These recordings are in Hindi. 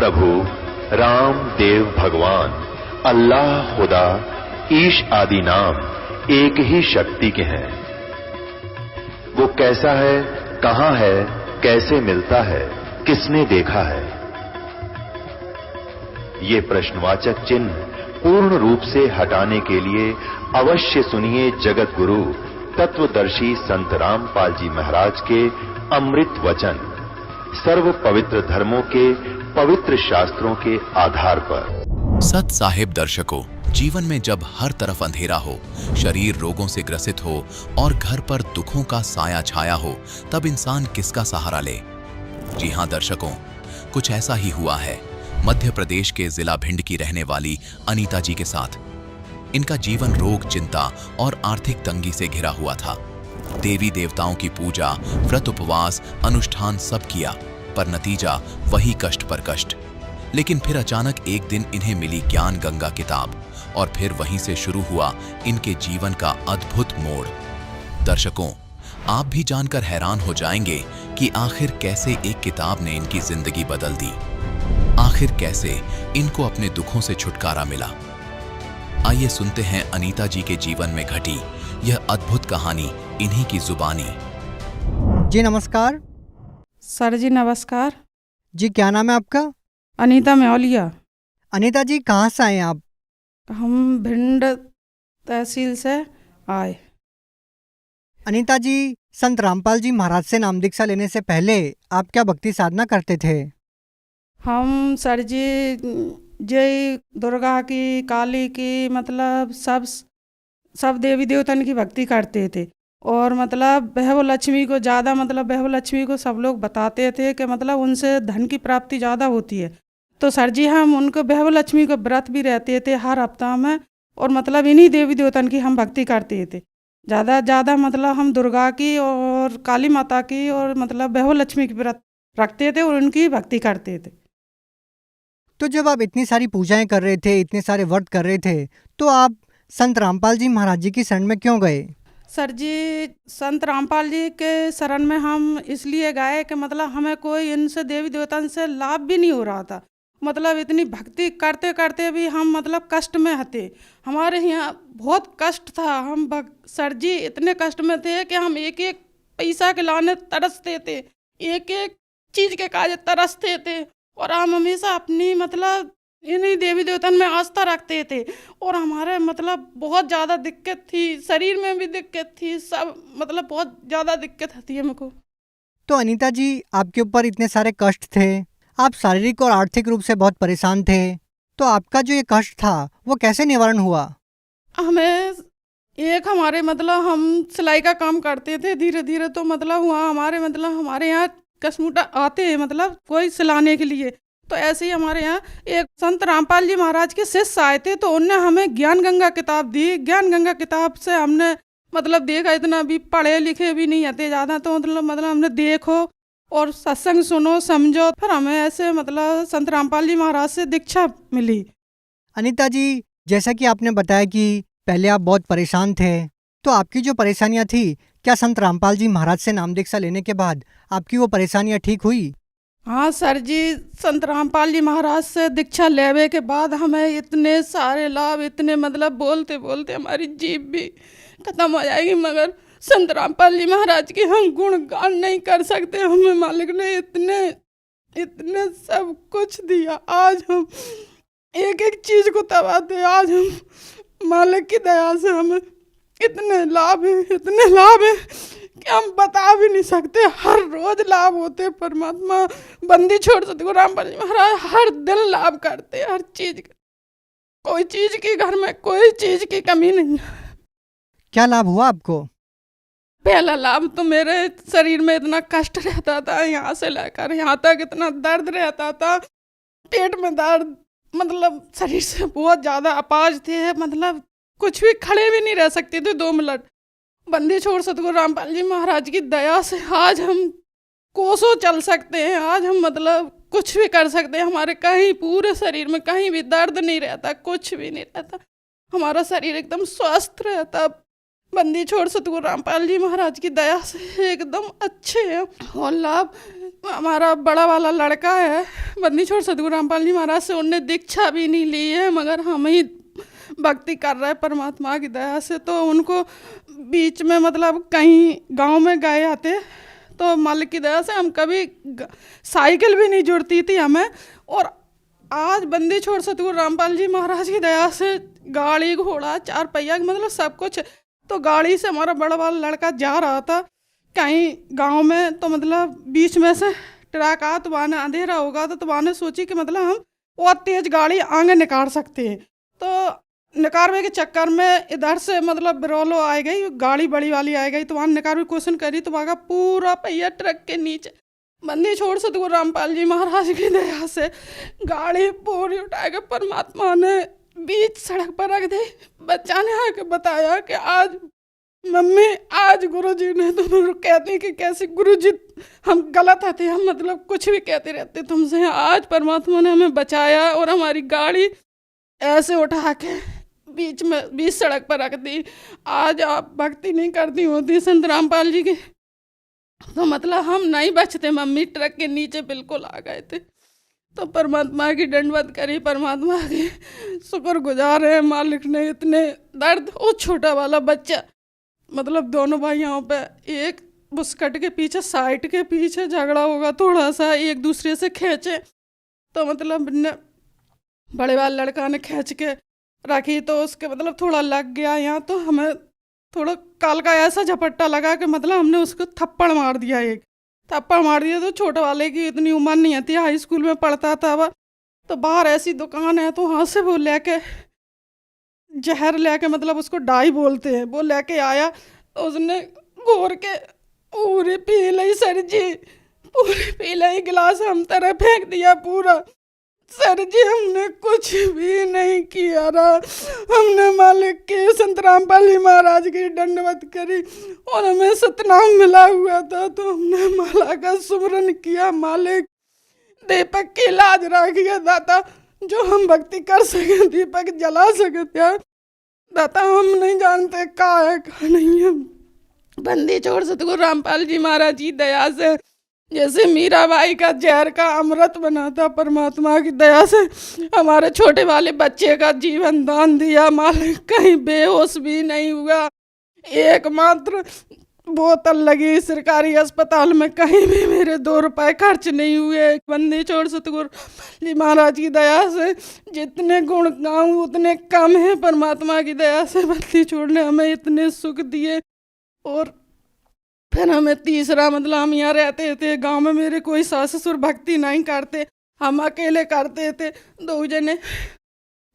प्रभु राम देव भगवान अल्लाह खुदा ईश आदि नाम एक ही शक्ति के हैं। वो कैसा है, कहां है, कैसे मिलता है, किसने देखा है? ये प्रश्नवाचक चिन्ह पूर्ण रूप से हटाने के लिए अवश्य सुनिए जगत गुरु तत्वदर्शी संत रामपाल जी महाराज के अमृत वचन, सर्व पवित्र धर्मों के पवित्र शास्त्रों के आधार पर। सत साहिब दर्शकों, जीवन में जब हर तरफ अंधेरा हो, शरीर रोगों से ग्रसित हो और घर पर दुखों का साया छाया हो, तब इंसान किसका सहारा ले? जी हां दर्शकों, कुछ ऐसा ही हुआ है मध्य प्रदेश के जिला भिंड की रहने वाली अनीता जी के साथ। इनका जीवन रोग, चिंता और आर्थिक तंगी से घिरा हुआ था। देवी देवताओं की पूजा, व्रत, उपवास, अनुष्ठान सब किया, पर नतीजा वही कष्ट पर कष्ट। लेकिन फिर अचानक एक दिन इन्हें मिली ज्ञान गंगा किताब और फिर वहीं से शुरू हुआ इनके जीवन का अद्भुत मोड़। दर्शकों, आप भी जानकर हैरान हो जाएंगे कि आखिर कैसे एक किताब ने इनकी जिंदगी बदल दी। आखिर कैसे इनको अपने दुखों से छुटकारा मिला। आइए सुनते हैं अनीता जी के जीवन में घटी यह अद्भुत कहानी इन्हीं की जुबानी। जी नमस्कार। सर जी नमस्कार। जी क्या नाम है आपका? अनीता मेवलिया। अनीता जी कहाँ से आए आप? हम भिंड तहसील से आए। अनीता जी, संत रामपाल जी महाराज से नाम दीक्षा लेने से पहले आप क्या भक्ति साधना करते थे? हम सर जी जय दुर्गा की, काली की, मतलब सब देवी देवतन की भक्ति करते थे। और मतलब बहव लक्ष्मी को ज़्यादा, मतलब बहव लक्ष्मी को सब लोग बताते थे कि मतलब उनसे धन की प्राप्ति ज़्यादा होती है। तो सर जी हम उनको बहव लक्ष्मी को व्रत भी रहते थे हर हफ्ता में, और मतलब इन्हीं देवी देवतन की हम भक्ति करते थे ज़्यादा। मतलब हम दुर्गा की और काली माता की और मतलब बहव लक्ष्मी की व्रत रखते थे और उनकी भक्ति करते थे। तो जब आप इतनी सारी पूजाएं कर रहे थे, इतने सारे व्रत कर रहे थे, तो आप संत रामपाल जी महाराज जी की शरण में क्यों गए? सर जी संत रामपाल जी के शरण में हम इसलिए गए कि मतलब हमें कोई इनसे देवी देवता से लाभ भी नहीं हो रहा था। मतलब इतनी भक्ति करते करते भी हम मतलब कष्ट में थे। हमारे यहाँ बहुत कष्ट था। हम सर जी इतने कष्ट में थे कि हम एक एक पैसा के लाने तरसते थे, एक एक चीज़ के काज तरसते थे। और हम हमेशा अपनी मतलब इन्हीं देवी देवतन में आस्था रखते थे। और हमारे मतलब बहुत ज़्यादा दिक्कत थी, शरीर में भी दिक्कत थी, सब मतलब बहुत ज़्यादा दिक्कत थी हमको। तो अनीता जी, आपके ऊपर इतने सारे कष्ट थे, आप शारीरिक और आर्थिक रूप से बहुत परेशान थे, तो आपका जो ये कष्ट था वो कैसे निवारण हुआ? हमें एक हमारे मतलब हम सिलाई का काम करते थे, धीरे धीरे तो मतलब हुआ हमारे यहाँ कसमुटा आते हैं मतलब कोई सिलाने के लिए। तो ऐसे ही हमारे यहाँ एक संत रामपाल जी महाराज के शिष्य आए थे, तो उनने हमें ज्ञान गंगा किताब दी। ज्ञान गंगा किताब से हमने मतलब देखा, इतना भी पढ़े लिखे भी नहीं आते ज़्यादा, तो मतलब हमने देखो और सत्संग सुनो, समझो। फिर हमें ऐसे मतलब संत रामपाल जी महाराज से दीक्षा मिली। अनीता जी, जैसा कि आपने बताया कि पहले आप बहुत परेशान थे, तो आपकी जो परेशानियां थी, क्या संत रामपाल जी महाराज से नाम दीक्षा लेने के बाद आपकी वो परेशानियां ठीक हुई? हाँ सर जी, संत रामपाल जी महाराज से दीक्षा लेवे के बाद हमें इतने सारे लाभ, इतने मतलब बोलते बोलते हमारी जीभ भी खत्म हो जाएगी, मगर संत रामपाल जी महाराज के हम गुणगान नहीं कर सकते। हमें मालिक ने इतने सब कुछ दिया। आज हम एक एक चीज़ को दबाते, आज हम मालिक की दया से हमें इतने लाभ है कि हम बता भी नहीं सकते। हर रोज लाभ होते। परमात्मा बंदी छोड़ सतगुरु रामपाल जी महाराज हर दिन लाभ करते, हर चीज, कोई चीज की घर में कोई चीज की कमी नहीं है। क्या लाभ हुआ आपको? पहला लाभ तो मेरे शरीर में इतना कष्ट रहता था, यहाँ से लेकर यहाँ तक इतना दर्द रहता था, पेट में दर्द, मतलब शरीर से बहुत ज़्यादा अपाज थे, मतलब कुछ भी खड़े भी नहीं रह सकते थे 2 मिनट। बंदी छोड़ सतगुरु रामपाल जी महाराज की दया से आज हम कोसों चल सकते हैं, आज हम मतलब कुछ भी कर सकते हैं। हमारे कहीं पूरे शरीर में कहीं भी दर्द नहीं रहता, कुछ भी नहीं रहता, हमारा शरीर एकदम स्वस्थ रहता, बंदी छोड़ सतगुरु रामपाल जी महाराज की दया से एकदम अच्छे हैं। और लाभ हमारा बड़ा वाला लड़का है बंदी छोड़ सतगुरु रामपाल जी महाराज से, उनने दीक्षा भी नहीं ली है मगर हम ही भक्ति कर रहे हैं परमात्मा की दया से। तो उनको बीच में मतलब कहीं गांव में गए आते तो मालिक की दया से हम कभी साइकिल भी नहीं जुड़ती थी हमें, और आज बंदी छोड़ सतगुरु रामपाल जी महाराज की दया से गाड़ी घोड़ा 4 पहिया मतलब सब कुछ। तो गाड़ी से हमारा बड़ा वाला लड़का जा रहा था कहीं गांव में, तो मतलब बीच में से ट्रक आ तो वहाँ अंधेरा होगा तो वहाँ ने सोची कि मतलब हम और तेज गाड़ी आगे निकाल सकते हैं। तो निकारवे के चक्कर में इधर से मतलब बिरोलो आ गई, गाड़ी बड़ी वाली आ गई, तो वहाँ निकारवे क्वेश्चन करी तो वहाँ का पूरा पहिया ट्रक के नीचे। बंदी छोड़ सतगुरु रामपाल जी महाराज की दया से गाड़ी पूरी उठा के परमात्मा ने बीच सड़क पर रख दी। बच्चा ने आके बताया कि आज मम्मी, आज गुरुजी ने तुम कहती कि कैसे गुरुजी हम गलत थे, हम मतलब कुछ भी कहते रहते तुमसे, आज परमात्मा ने हमें बचाया और हमारी गाड़ी ऐसे उठा के बीच सड़क पर रख दी। आज आप भक्ति नहीं करती होती संत रामपाल जी की तो मतलब हम नहीं बचते मम्मी, ट्रक के नीचे बिल्कुल आ गए थे। तो परमात्मा की दंडवत करी, परमात्मा की शुक्रगुजार है मालिक ने इतने दर्द। वो छोटा वाला बच्चा मतलब दोनों भाइयों पे एक बुस्कट के पीछे साइड के पीछे झगड़ा होगा, थोड़ा सा एक दूसरे से खींचे तो मतलब बड़े वाले लड़का ने खींच के रखी तो उसके मतलब थोड़ा लग गया यहाँ, तो हमें थोड़ा काल का ऐसा झपट्टा लगा कि मतलब हमने उसको थप्पड़ मार दिया। एक थप्पड़ मार दिया तो छोटे वाले की इतनी उम्र नहीं थी, हाई स्कूल में पढ़ता था वह, तो बाहर ऐसी दुकान है तो वहाँ से वो लेके जहर लेके मतलब उसको डाई बोलते हैं, वो लेके आया, उसने घोर के पूरी पी ली सर जी, पूरी पी ली, गिलास हम तरह फेंक दिया पूरा। सर जी हमने कुछ भी नहीं किया रहा, हमने मालिक के संत रामपाल जी महाराज की दंडवत करी और हमें सतनाम मिला हुआ था तो हमने माला का सुमरन किया। मालिक दीपक की लाज रखिए दाता, जो हम भक्ति कर सके दीपक जला सके दाता, हम नहीं जानते कहाँ है कहाँ नहीं है। बंदी छोड़ सतगुरु रामपाल जी महाराज जी दया से जैसे मीराबाई का जहर का अमृत बना था, परमात्मा की दया से हमारे छोटे वाले बच्चे का जीवन दान दिया। मालिक कहीं बेहोश भी नहीं हुआ, एकमात्र बोतल लगी सरकारी अस्पताल में, कहीं भी मेरे 2 रुपए खर्च नहीं हुए। बंदी छोड़ सतगुरु जी महाराज की दया से जितने गुण गाऊं उतने कम है। परमात्मा की दया से बंदी छोड़ ने हमें इतने सुख दिए। और फिर हमें तीसरा मतलब हम यहाँ रहते थे गांव में, मेरे कोई सास ससुर भक्ति नहीं करते, हम अकेले करते थे 2 जने।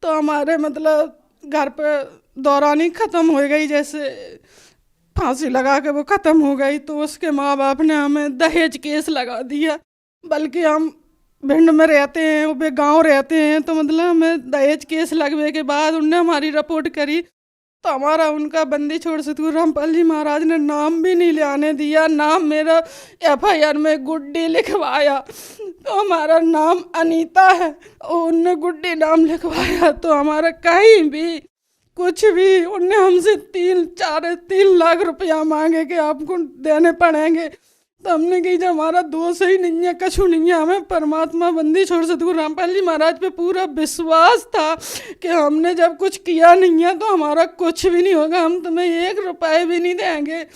तो हमारे मतलब घर पे दौरानी ख़त्म हो गई, जैसे फांसी लगा के वो ख़त्म हो गई, तो उसके माँ बाप ने हमें दहेज केस लगा दिया। बल्कि हम भिंड में रहते हैं, वो गाँव रहते हैं, तो मतलब हमें दहेज केस लगने के बाद उनने हमारी रिपोर्ट करी तो हमारा उनका बंदी छोड़ सतगुरु रामपाल जी महाराज ने नाम भी नहीं लाने दिया। नाम मेरा FIR में गुड्डी लिखवाया तो हमारा नाम अनीता है, उनने गुड्डी नाम लिखवाया तो हमारा कहीं भी कुछ भी, उनने हमसे 3 लाख रुपया मांगे कि आपको देने पड़ेंगे। तो हमने कही जब हमारा दोष ही नहीं है, कछु नहीं है, हमें परमात्मा बंदी छोड़ सतगुरु रामपाल जी महाराज पे पूरा विश्वास था कि हमने जब कुछ किया नहीं है तो हमारा कुछ भी नहीं होगा, हम तुम्हें 1 रुपए भी नहीं देंगे,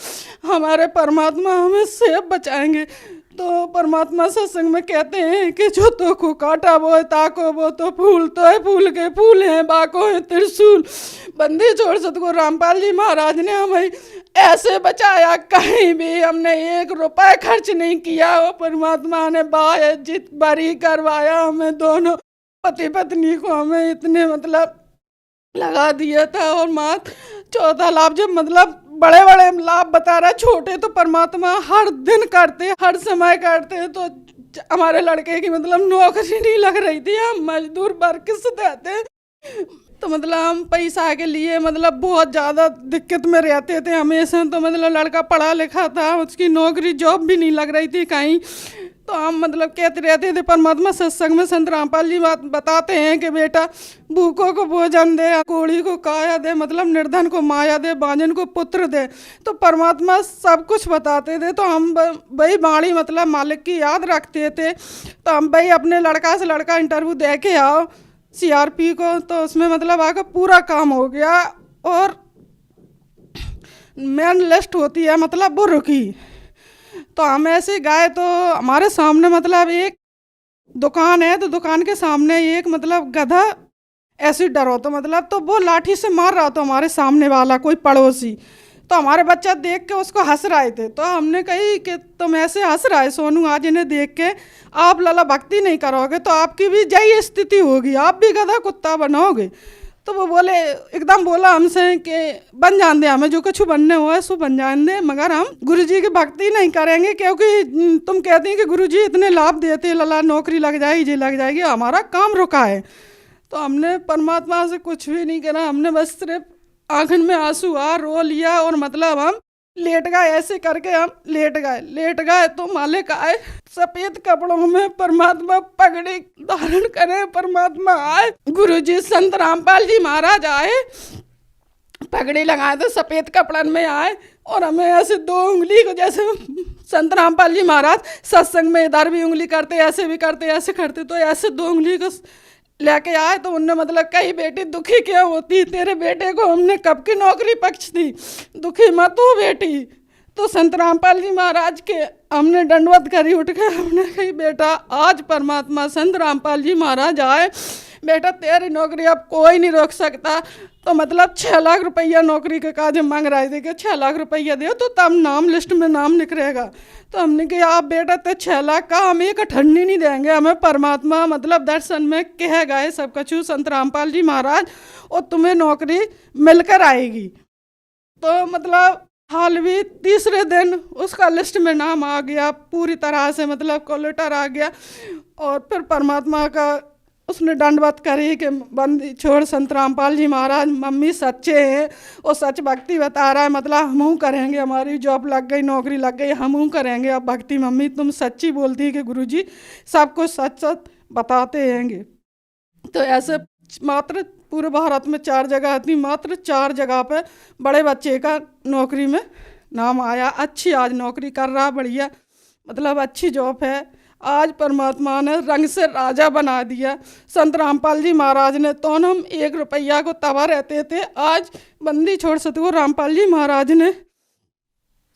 हमारे परमात्मा हमें सेब बचाएंगे। तो परमात्मा सत्संग में कहते हैं कि जो तो को काटा वो है ताको, वो तो है फूल के फूल हैं, बाको है त्रिशूल। बंदी छोड़ सतगुरु रामपाल जी महाराज ने हमें ऐसे बचाया, कहीं भी हमने 1 रुपए खर्च नहीं किया। वो परमात्मा ने बाइज्जत बरी करवाया हमें, दोनों पति पत्नी को हमें इतने मतलब लगा दिया था। और मात चौथा लाभ जब मतलब बड़े बड़े लाभ बता रहा, छोटे तो परमात्मा हर दिन करते, हर समय करते। तो हमारे लड़के की मतलब नौकरी नहीं लग रही थी, हम मजदूर वर्ग से थे, तो मतलब हम पैसा के लिए मतलब बहुत ज़्यादा दिक्कत में रहते थे हमेशा। तो मतलब लड़का पढ़ा लिखा था, उसकी नौकरी जॉब भी नहीं लग रही थी कहीं, तो हम मतलब कहते रहते थे परमात्मा सत्संग में संत रामपाल जी बात बताते हैं कि बेटा भूखों को भोजन दे, कोढ़ी को काया दे, मतलब निर्धन को माया दे, बांझन को पुत्र दे। तो परमात्मा सब कुछ बताते थे। तो हम वही बाणी मतलब मालिक की याद रखते थे। तो हम भाई अपने लड़का से लड़का इंटरव्यू दे के आओ CRP को, तो उसमें मतलब आकर पूरा काम हो गया। और मेन लिस्ट होती है मतलब वो रुकी। तो हम ऐसे गए तो हमारे सामने मतलब एक दुकान है, तो दुकान के सामने एक मतलब गधा ऐसे डरो तो मतलब तो वो लाठी से मार रहा था हमारे सामने वाला कोई पड़ोसी। तो हमारे बच्चा देख के उसको हंस रहे थे। तो हमने कही कि तुम ऐसे हंस रहे सोनू आज इन्हें देख के, आप लाला भक्ति नहीं करोगे तो आपकी भी यही स्थिति होगी, आप भी गधा कुत्ता बनोगे। तो वो बोले एकदम बोला हमसे कि बन जान दे, हमें जो कुछ बनने हुआ सो बन जान दे, मगर हम गुरुजी की भक्ति नहीं करेंगे, क्योंकि तुम कहती हैं कि गुरुजी इतने लाभ देते, लला नौकरी लग जाएगी, जी लग जाएगी, हमारा काम रुका है। तो हमने परमात्मा से कुछ भी नहीं करा, हमने बस सिर्फ आंखन में आंसू आ रो लिया और मतलब हम लेट गए। ऐसे करके हम लेट गए तो मालिक आए सफेद कपड़ों में, परमात्मा पगड़ी धारण करे, परमात्मा आए, गुरुजी संत रामपाल जी महाराज आए, पगड़ी लगाए तो सफेद कपड़न में आए और हमें ऐसे 2 उंगली को, जैसे संत रामपाल जी महाराज सत्संग में इधर भी उंगली करते, ऐसे भी करते, ऐसे करते, तो ऐसे 2 उंगली को लेके आए। तो उनने मतलब कही बेटी दुखी क्यों होती, तेरे बेटे को हमने कब की नौकरी पक्ष दी, दुखी मत हो बेटी। तो संत रामपाल जी महाराज के हमने दंडवत करी उठ के, हमने कही बेटा आज परमात्मा संत रामपाल जी महाराज आए, बेटा तेरी नौकरी अब कोई नहीं रोक सकता। तो मतलब 6 लाख रुपया नौकरी के काज मांग रहे थे कि 6 लाख रुपया दो तो तब नाम लिस्ट में नाम निकलेगा। तो हमने कहा आप बेटा तो 6 लाख का हम एक अठन्नी नहीं देंगे, हमें परमात्मा मतलब दर्शन में कह गए सब कछु संत रामपाल जी महाराज, और तुम्हें नौकरी मिलकर आएगी। तो मतलब हाल भी तीसरे दिन उसका लिस्ट में नाम आ गया पूरी तरह से, मतलब कोलेटर आ गया। और फिर परमात्मा का उसने दंडवत करी कि बंदी छोड़ संत रामपाल जी महाराज, मम्मी सच्चे हैं और सच भक्ति बता रहा है, मतलब हमहू करेंगे, हमारी जॉब लग गई, नौकरी लग गई, हमहू करेंगे अब भक्ति। मम्मी तुम सच्ची बोलती है कि गुरुजी सब कुछ सच सच बताते हैंगे। तो ऐसे मात्र पूरे भारत में 4 जगह थी, मात्र 4 जगह पे बड़े बच्चे का नौकरी में नाम आया। अच्छी आज नौकरी कर रहा, बढ़िया मतलब अच्छी जॉब है। आज परमात्मा ने रंग से राजा बना दिया। संत रामपाल जी महाराज ने, तो हम 1 रुपया को तवा रहते थे, आज बंदी छोड़ सतगुरु रामपाल जी महाराज ने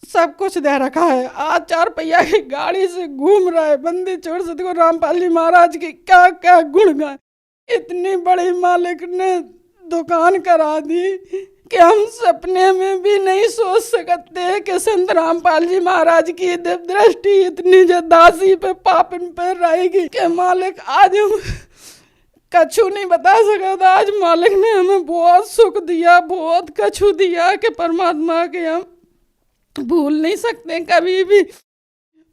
सब कुछ दे रखा है। आज 4 पहिया की गाड़ी से घूम रहा है। बंदी छोड़ सतगुरु रामपाल जी महाराज की क्या क्या गुण गाए। इतनी बड़ी मालिक ने दुकान करा दी कि हम सपने में भी नहीं सोच सकते कि संत रामपाल जी महाराज की दिव्य दृष्टि इतनी जो दासी पे पापन पे रहेगी कि मालिक आज हम कछु नहीं बता सका था। आज मालिक ने हमें बहुत सुख दिया, बहुत कछु दिया कि परमात्मा के हम भूल नहीं सकते कभी भी।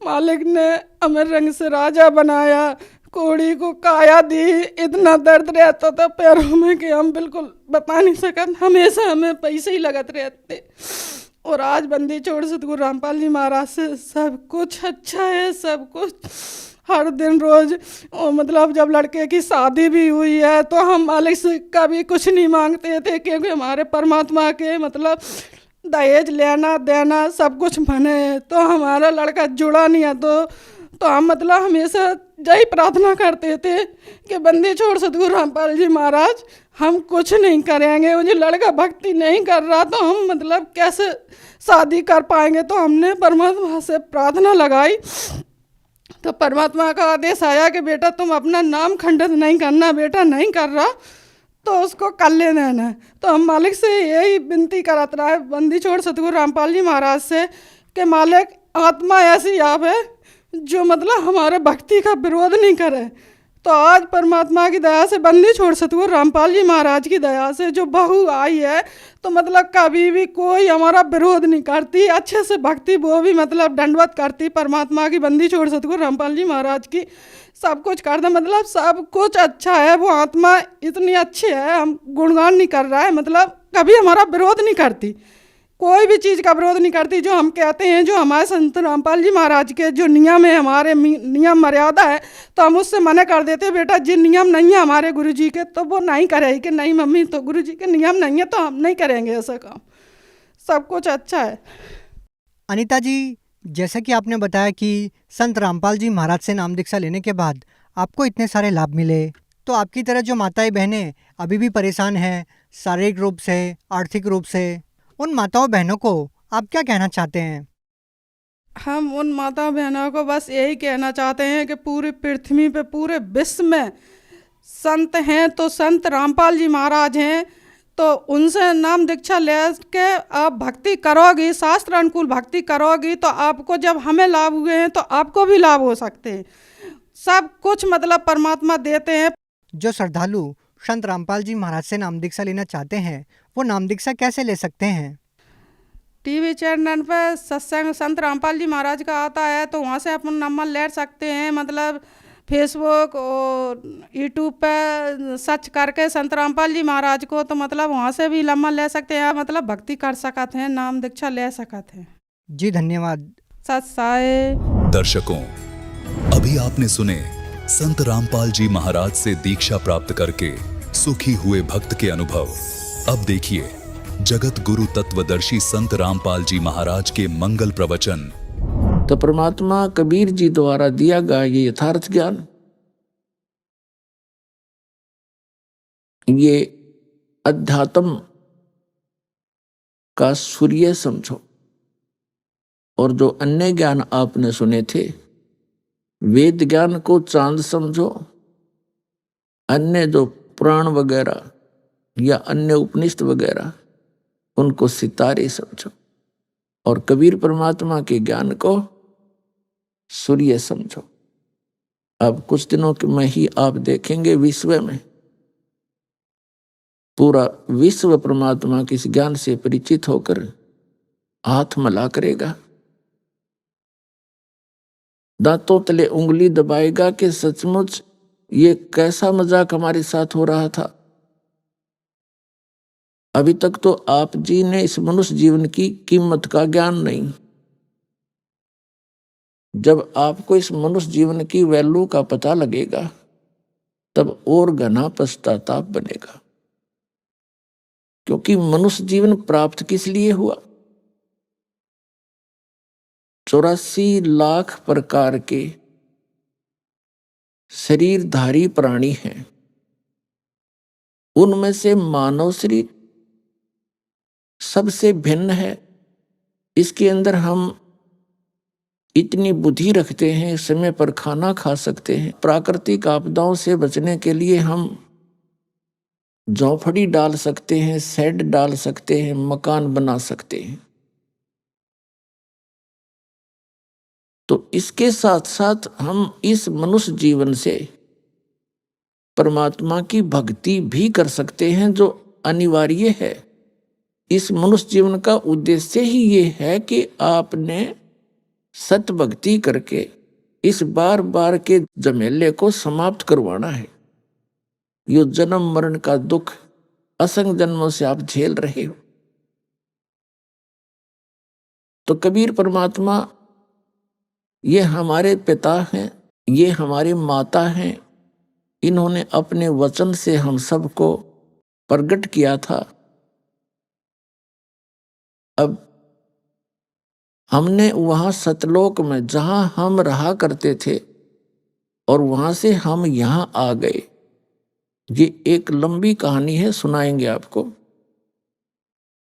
मालिक ने हमें रंग से राजा बनाया, कोड़ी को काया दी, इतना दर्द रहता था पैरों में कि हम बिल्कुल बता नहीं सकते, हमेशा हमें पैसे ही लगत रहते। और आज बंदी छोड़ सतगुरु रामपाल जी महाराज से सब कुछ अच्छा है, सब कुछ हर दिन रोज। और मतलब जब लड़के की शादी भी हुई है तो हम मालिक से कभी कुछ नहीं मांगते थे, क्योंकि हमारे परमात्मा के मतलब दहेज लेना देना सब कुछ मने। तो हमारा लड़का जुड़ा नहीं है तो हम मतलब हमेशा यही प्रार्थना करते थे कि बंदी छोड़ सतगुरु रामपाल जी महाराज हम कुछ नहीं करेंगे, मुझे लड़का भक्ति नहीं कर रहा तो हम मतलब कैसे शादी कर पाएंगे। तो हमने परमात्मा से प्रार्थना लगाई तो परमात्मा का आदेश आया कि बेटा तुम अपना नाम खंडित नहीं करना, बेटा नहीं कर रहा तो उसको कर लेना है। तो हम मालिक से यही विनती करत रहा है बंदी छोड़ सतगुरु रामपाल जी महाराज से कि मालिक आत्मा ऐसी आप है जो मतलब हमारे भक्ति का विरोध नहीं करे। तो आज परमात्मा की दया से बंदी छोड़ सतगुरु रामपाल जी महाराज की दया से जो बहू आई है तो मतलब कभी भी कोई हमारा विरोध नहीं करती, अच्छे से भक्ति वो भी मतलब दंडवत करती परमात्मा की। बंदी छोड़ सतगुरु रामपाल जी महाराज की सब कुछ करते, मतलब सब कुछ अच्छा है। वो आत्मा इतनी अच्छी है, हम गुणगान नहीं कर रहा है, मतलब कभी हमारा विरोध नहीं करती कोई भी चीज़ का विरोध नहीं करती। जो हम कहते हैं, जो हमारे संत रामपाल जी महाराज के जो नियम है, हमारे नियम मर्यादा है, तो हम उससे मना कर देते, बेटा जी नियम नहीं है हमारे गुरु जी के, तो वो नहीं करेगी कि नहीं मम्मी तो गुरु जी के नियम नहीं है तो हम नहीं करेंगे ऐसा काम। सब कुछ अच्छा है। अनीता जी, जैसा कि आपने बताया कि संत रामपाल जी महाराज से नाम दीक्षा लेने के बाद आपको इतने सारे लाभ मिले, तो आपकी तरह जो माताएं बहनें अभी भी परेशान हैं शारीरिक रूप से, आर्थिक रूप से, उन माताओं बहनों को आप क्या कहना चाहते हैं? हम उन माता बहनों को बस यही कहना चाहते हैं कि पूरी पृथ्वी पे, पूरे विश्व में संत हैं तो संत रामपाल जी महाराज हैं, तो उनसे नाम दीक्षा ले के आप भक्ति करोगी, शास्त्र अनुकूल भक्ति करोगी, तो आपको जब हमें लाभ हुए हैं तो आपको भी लाभ हो सकते हैं। सब कुछ मतलब परमात्मा देते हैं। जो श्रद्धालु संत रामपाल जी महाराज से नाम दीक्षा लेना चाहते हैं वो नाम दीक्षा कैसे ले सकते हैं? टीवी चैनल पर सत्संग संत रामपाल जी महाराज का आता है, तो वहाँ से अपन नंबर ले सकते हैं। मतलब फेसबुक और यूट्यूब पे सर्च करके संत रामपाल जी महाराज को, तो मतलब वहाँ से भी नंबर ले सकते हैं, मतलब भक्ति कर सकते हैं, नाम दीक्षा ले सकते हैं। जी धन्यवाद। सत साई। दर्शकों, अभी आपने सुने संत रामपाल जी महाराज से दीक्षा प्राप्त करके सुखी हुए भक्त के अनुभव। अब देखिए जगत गुरु तत्वदर्शी संत रामपाल जी महाराज के मंगल प्रवचन। तो परमात्मा कबीर जी द्वारा दिया गया ये यथार्थ ज्ञान, ये अध्यात्म का सूर्य समझो, और जो अन्य ज्ञान आपने सुने थे, वेद ज्ञान को चांद समझो, अन्य जो पुराण वगैरह या अन्य उपनिषद वगैरह उनको सितारे समझो, और कबीर परमात्मा के ज्ञान को सूर्य समझो। अब कुछ दिनों में ही आप देखेंगे विश्व में पूरा विश्व परमात्मा के इस ज्ञान से परिचित होकर हाथ मला करेगा, दांतों तले उंगली दबाएगा कि सचमुच ये कैसा मजाक हमारे साथ हो रहा था। अभी तक तो आप जी ने इस मनुष्य जीवन की कीमत का ज्ञान नहीं। जब आपको इस मनुष्य जीवन की वैल्यू का पता लगेगा तब और घना पश्चाताप बनेगा, क्योंकि मनुष्य जीवन प्राप्त किस लिए हुआ? 84 लाख प्रकार के शरीरधारी प्राणी हैं, उनमें से मानव शरीर सबसे भिन्न है। इसके अंदर हम इतनी बुद्धि रखते हैं, समय पर खाना खा सकते हैं, प्राकृतिक आपदाओं से बचने के लिए हम झोंपड़ी डाल सकते हैं, शेड डाल सकते हैं, मकान बना सकते हैं। तो इसके साथ साथ हम इस मनुष्य जीवन से परमात्मा की भक्ति भी कर सकते हैं, जो अनिवार्य है। इस मनुष्य जीवन का उद्देश्य ही ये है कि आपने सत भक्ति करके इस बार बार के झमेले को समाप्त करवाना है। यो जन्म मरण का दुख असंख्य जन्मों से आप झेल रहे हो। तो कबीर परमात्मा ये हमारे पिता हैं, ये हमारी माता हैं। इन्होंने अपने वचन से हम सबको प्रकट किया था। अब हमने वहां सतलोक में जहां हम रहा करते थे और वहां से हम यहां आ गए, ये एक लंबी कहानी है, सुनाएंगे आपको।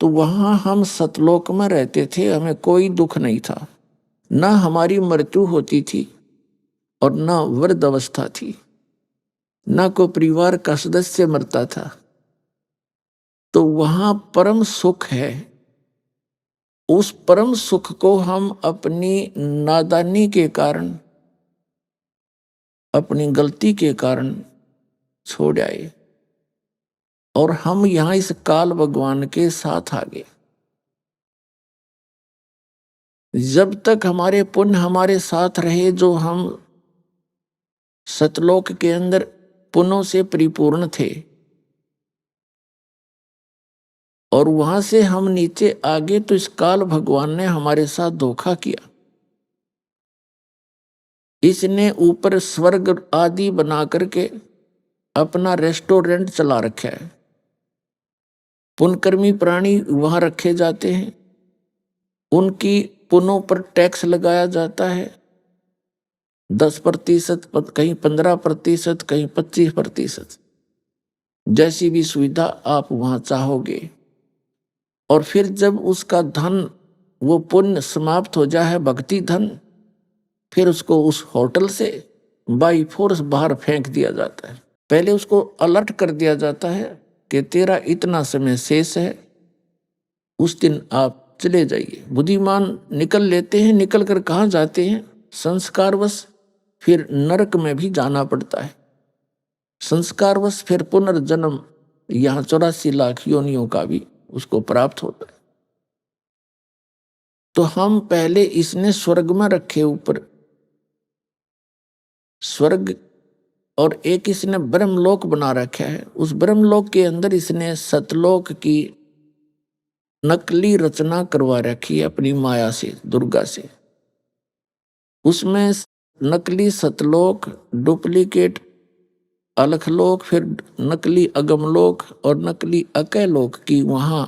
तो वहां हम सतलोक में रहते थे, हमें कोई दुख नहीं था, ना हमारी मृत्यु होती थी और ना वृद्ध अवस्था थी, ना कोई परिवार का सदस्य मरता था। तो वहां परम सुख है। उस परम सुख को हम अपनी नादानी के कारण, अपनी गलती के कारण छोड़ आए और हम यहां इस काल भगवान के साथ आ गए। जब तक हमारे पुण्य हमारे साथ रहे, जो हम सतलोक के अंदर पुण्यों से परिपूर्ण थे, और वहां से हम नीचे आगे तो इस काल भगवान ने हमारे साथ धोखा किया। इसने ऊपर स्वर्ग आदि बना करके अपना रेस्टोरेंट चला रखा है। पुण्यकर्मी प्राणी वहां रखे जाते हैं, उनकी पुनों पर टैक्स लगाया जाता है 10%, कहीं 15%, कहीं 25%, जैसी भी सुविधा आप वहां चाहोगे। और फिर जब उसका धन, वो पुण्य समाप्त हो जाए, भक्ति धन, फिर उसको उस होटल से बाई फोर्स बाहर फेंक दिया जाता है। पहले उसको अलर्ट कर दिया जाता है कि तेरा इतना समय शेष है, उस दिन आप चले जाइए। बुद्धिमान निकल लेते हैं, निकल कर कहाँ जाते हैं? संस्कारवश फिर नरक में भी जाना पड़ता है। संस्कारवश फिर पुनर्जन्म यहाँ 84 लाख योनियों का भी उसको प्राप्त होता है। तो हम पहले इसने स्वर्ग में रखे ऊपर स्वर्ग, और एक इसने ब्रह्मलोक बना रखा है। उस ब्रह्मलोक के अंदर इसने सतलोक की नकली रचना करवा रखी है अपनी माया से, दुर्गा से। उसमें नकली सतलोक, डुप्लीकेट अलखलोक, फिर नकली अगमलोक और नकली अकैलोक की वहां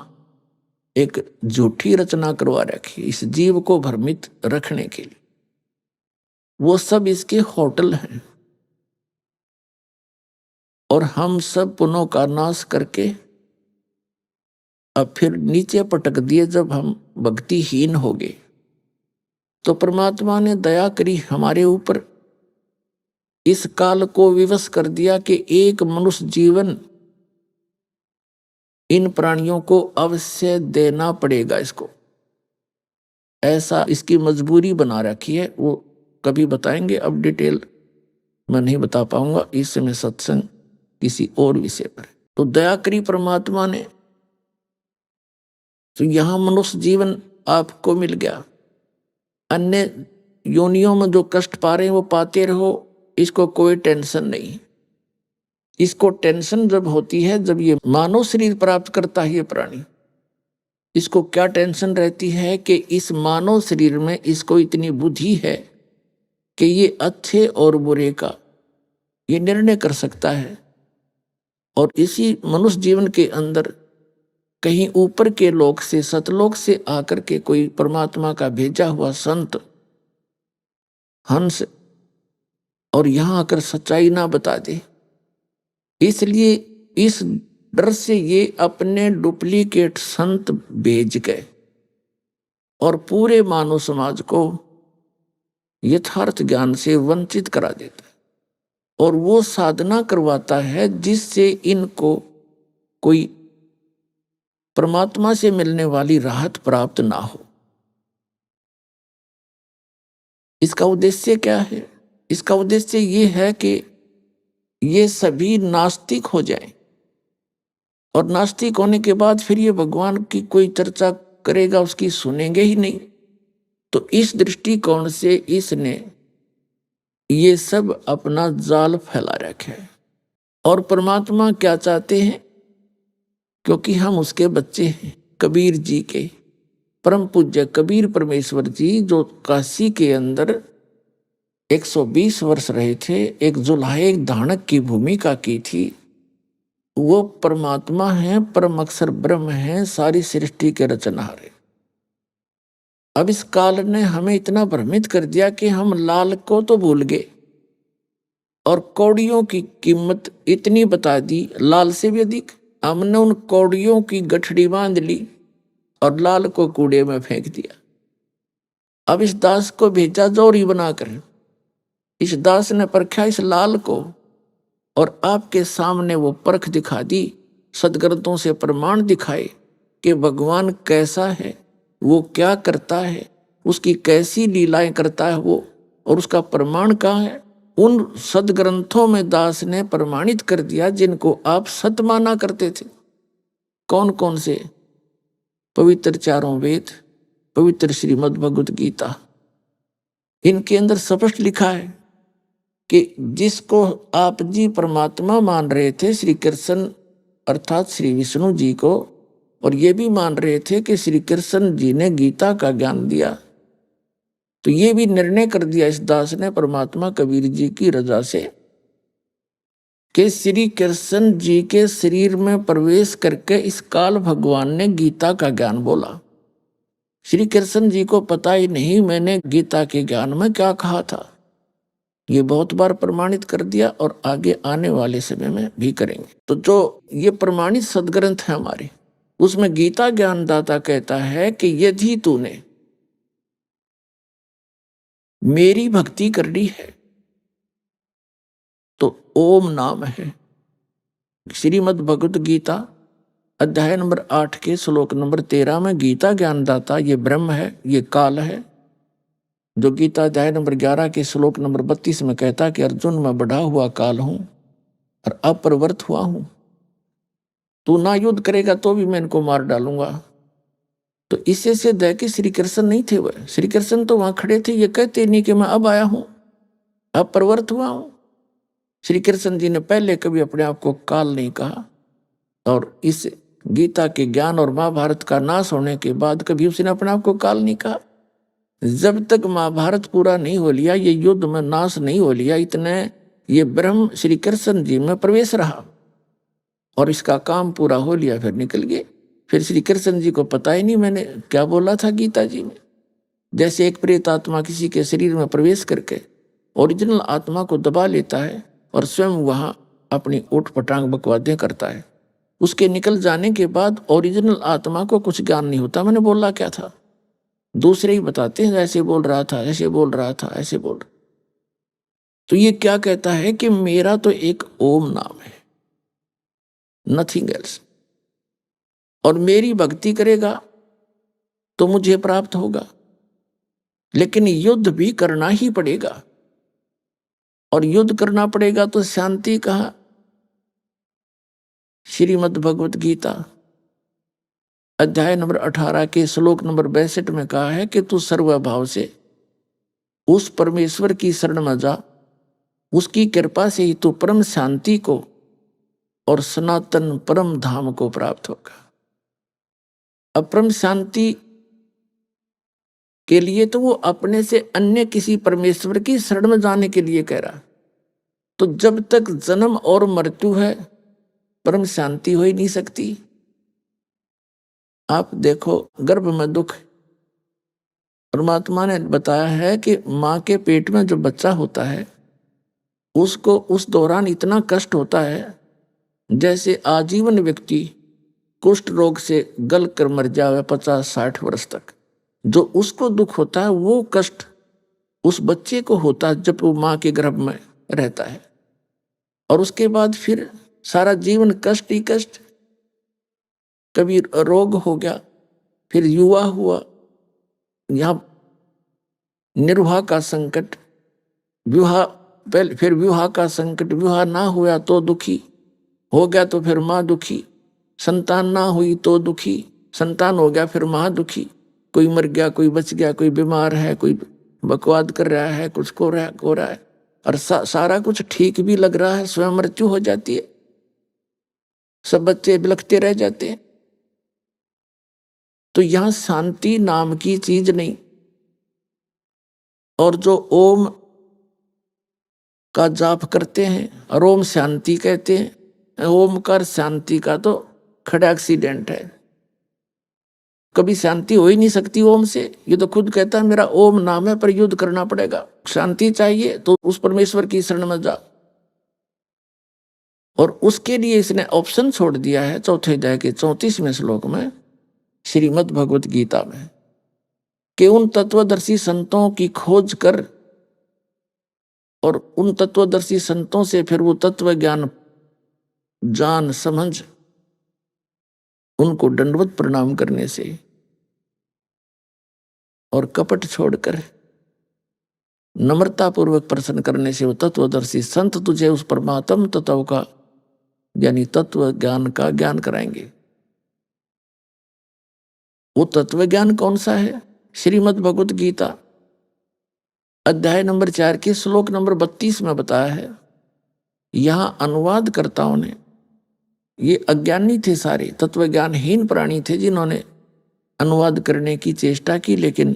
एक झूठी रचना करवा रखी इस जीव को भ्रमित रखने के लिए। वो सब इसके होटल हैं। और हम सब पुनों का नाश करके अब फिर नीचे पटक दिए। जब हम भक्तिहीन हो गए तो परमात्मा ने दया करी हमारे ऊपर, इस काल को विवश कर दिया कि एक मनुष्य जीवन इन प्राणियों को अवश्य देना पड़ेगा इसको। ऐसा इसकी मजबूरी बना रखी है। वो कभी बताएंगे, अब डिटेल मैं नहीं बता पाऊंगा, इस समय सत्संग किसी और विषय पर। तो दया करी परमात्मा ने, तो यहां मनुष्य जीवन आपको मिल गया। अन्य योनियों में जो कष्ट पा रहे हैं वो पाते रहो, इसको कोई टेंशन नहीं। इसको टेंशन जब होती है जब ये मानव शरीर प्राप्त करता है ये प्राणी। इसको क्या टेंशन रहती है कि इस मानव शरीर में इसको इतनी बुद्धि है कि ये अच्छे और बुरे का ये निर्णय कर सकता है। और इसी मनुष्य जीवन के अंदर कहीं ऊपर के लोक से, सतलोक से आकर के कोई परमात्मा का भेजा हुआ संत हंस और यहां आकर सच्चाई ना बता दे, इसलिए इस डर से ये अपने डुप्लीकेट संत भेज गए और पूरे मानव समाज को यथार्थ ज्ञान से वंचित करा देता है। और वो साधना करवाता है जिससे इनको कोई परमात्मा से मिलने वाली राहत प्राप्त ना हो। इसका उद्देश्य क्या है? इसका उद्देश्य ये है कि ये सभी नास्तिक हो जाएं, और नास्तिक होने के बाद फिर ये भगवान की कोई चर्चा करेगा उसकी सुनेंगे ही नहीं। तो इस दृष्टिकोण से इसने ये सब अपना जाल फैला रखा है। और परमात्मा क्या चाहते हैं? क्योंकि हम उसके बच्चे हैं, कबीर जी के, परम पूज्य कबीर परमेश्वर जी जो काशी के अंदर 120 वर्ष रहे थे, एक जुल्हाए धानक की भूमिका की थी। वो परमात्मा हैं, परम अक्षर ब्रह्म हैं, सारी सृष्टि के रचनहार। अब इस काल ने हमें इतना भ्रमित कर दिया कि हम लाल को तो भूल गए और कौड़ियों की कीमत इतनी बता दी, लाल से भी अधिक। हमने उन कौड़ियों की गठड़ी बांध ली और लाल को कूड़े में फेंक दिया। अब इस दास को भेजा जोरी बनाकर। इस दास ने परखा इस लाल को और आपके सामने वो परख दिखा दी, सदग्रंथों से प्रमाण दिखाए कि भगवान कैसा है, वो क्या करता है, उसकी कैसी लीलाएं करता है वो, और उसका प्रमाण कहाँ है। उन सदग्रंथों में दास ने प्रमाणित कर दिया जिनको आप सत माना करते थे। कौन कौन से? पवित्र चारों वेद, पवित्र श्रीमद् भगवत गीता, इनके अंदर स्पष्ट लिखा है कि जिसको आप जी परमात्मा मान रहे थे, श्री कृष्ण अर्थात श्री विष्णु जी को, और ये भी मान रहे थे कि श्री कृष्ण जी ने गीता का ज्ञान दिया। तो ये भी निर्णय कर दिया इस दास ने परमात्मा कबीर जी की रजा से कि श्री कृष्ण जी के शरीर में प्रवेश करके इस काल भगवान ने गीता का ज्ञान बोला। श्री कृष्ण जी को पता ही नहीं मैंने गीता के ज्ञान में क्या कहा था। ये बहुत बार प्रमाणित कर दिया और आगे आने वाले समय में भी करेंगे। तो जो ये प्रमाणित सदग्रंथ है हमारे, उसमें गीता ज्ञानदाता कहता है कि यदि तूने मेरी भक्ति करनी है तो ओम नाम है। श्रीमद् भगवत गीता अध्याय नंबर 8 के श्लोक नंबर 13 में गीता ज्ञानदाता ये ब्रह्म है, ये काल है। जो गीता अध्याय नंबर 11 के श्लोक नंबर 32 में कहता कि अर्जुन मैं बढ़ा हुआ काल हूं और अपरिवर्त हुआ हूं, तू ना युद्ध करेगा तो भी मैं इनको मार डालूंगा। तो इससे सिद्ध है कि श्री कृष्ण नहीं थे वह। श्री कृष्ण तो वहां खड़े थे, ये कहते नहीं कि मैं अब आया हूं, अब परिवर्त हुआ हूं। श्री कृष्ण जी ने पहले कभी अपने आप को काल नहीं कहा और इस गीता के ज्ञान और महाभारत का नाश होने के बाद कभी उसने अपने आप को काल नहीं कहा। जब तक महाभारत पूरा नहीं हो लिया, ये युद्ध में नाश नहीं हो लिया, इतने ये ब्रह्म श्री कृष्ण जी में प्रवेश रहा और इसका काम पूरा हो लिया, फिर निकल गए। फिर श्री कृष्ण जी को पता ही नहीं मैंने क्या बोला था गीता जी में। जैसे एक प्रेत आत्मा किसी के शरीर में प्रवेश करके ओरिजिनल आत्मा को दबा लेता है और स्वयं वहां अपनी ऊट पटांग बकवादें करता है, उसके निकल जाने के बाद ओरिजिनल आत्मा को कुछ ज्ञान नहीं होता मैंने बोला क्या था। दूसरे ही बताते हैं ऐसे बोल रहा था, ऐसे बोल रहा था, ऐसे बोल रहा। तो ये क्या कहता है कि मेरा तो एक ओम नाम है, नथिंग एल्स, और मेरी भक्ति करेगा तो मुझे प्राप्त होगा। लेकिन युद्ध भी करना ही पड़ेगा, और युद्ध करना पड़ेगा तो शांति कहाँ। श्रीमद् भगवत गीता अध्याय नंबर 18 के श्लोक नंबर 62 में कहा है कि तू सर्वभाव से उस परमेश्वर की शरण में जा, उसकी कृपा से ही तू परम शांति को और सनातन परम धाम को प्राप्त होगा। अब परम शांति के लिए तो वो अपने से अन्य किसी परमेश्वर की शरण में जाने के लिए कह रहा। तो जब तक जन्म और मृत्यु है परम शांति हो ही नहीं सकती। आप देखो गर्भ में दुख, परमात्मा ने बताया है कि मां के पेट में जो बच्चा होता है उसको उस दौरान इतना कष्ट होता है जैसे आजीवन व्यक्ति कुष्ठ रोग से गल कर मर जाए 50-60 वर्ष तक। जो उसको दुख होता है वो कष्ट उस बच्चे को होता है जब वो मां के गर्भ में रहता है, और उसके बाद फिर सारा जीवन कष्ट ही कष्ट। कभी रोग हो गया, फिर युवा हुआ, यहाँ निर्वाह का संकट, विवाह पहले, फिर विवाह का संकट, विवाह ना हुआ तो दुखी हो गया तो फिर माँ दुखी, संतान ना हुई तो दुखी, संतान हो गया फिर माँ दुखी, कोई मर गया, कोई बच गया, कोई बीमार है, कोई बकवाद कर रहा है, कुछ हो रहा है, और सारा कुछ ठीक भी लग रहा है, स्वयं मृत्यु हो जाती है, सब बच्चे बिलखते रह जाते हैं। तो यहां शांति नाम की चीज नहीं। और जो ओम का जाप करते हैं और ओम शांति कहते हैं, ओमकार शांति का तो खड़ा एक्सीडेंट है, कभी शांति हो ही नहीं सकती ओम से। ये तो खुद कहता है मेरा ओम नाम है, पर युद्ध करना पड़ेगा। शांति चाहिए तो उस परमेश्वर की शरण में जा, और उसके लिए इसने ऑप्शन छोड़ दिया है 4 अध्याय के 34वें श्लोक में श्रीमद् भगवत गीता में कि उन तत्वदर्शी संतों की खोज कर और उन तत्वदर्शी संतों से फिर वो तत्व ज्ञान जान समझ उनको दंडवत प्रणाम करने से और कपट छोड़कर नम्रता पूर्वक प्रश्न करने से वो तत्वदर्शी संत तुझे उस परमात्म तत्व का यानी तत्व ज्ञान का ज्ञान कराएंगे। वो तत्व ज्ञान कौन सा है? श्रीमद् भगवत गीता अध्याय नंबर 4 के श्लोक नंबर 32 में बताया है। यहां अनुवादकर्ताओं ने ये अज्ञानी थे, सारे तत्वज्ञानहीन प्राणी थे जिन्होंने अनुवाद करने की चेष्टा की, लेकिन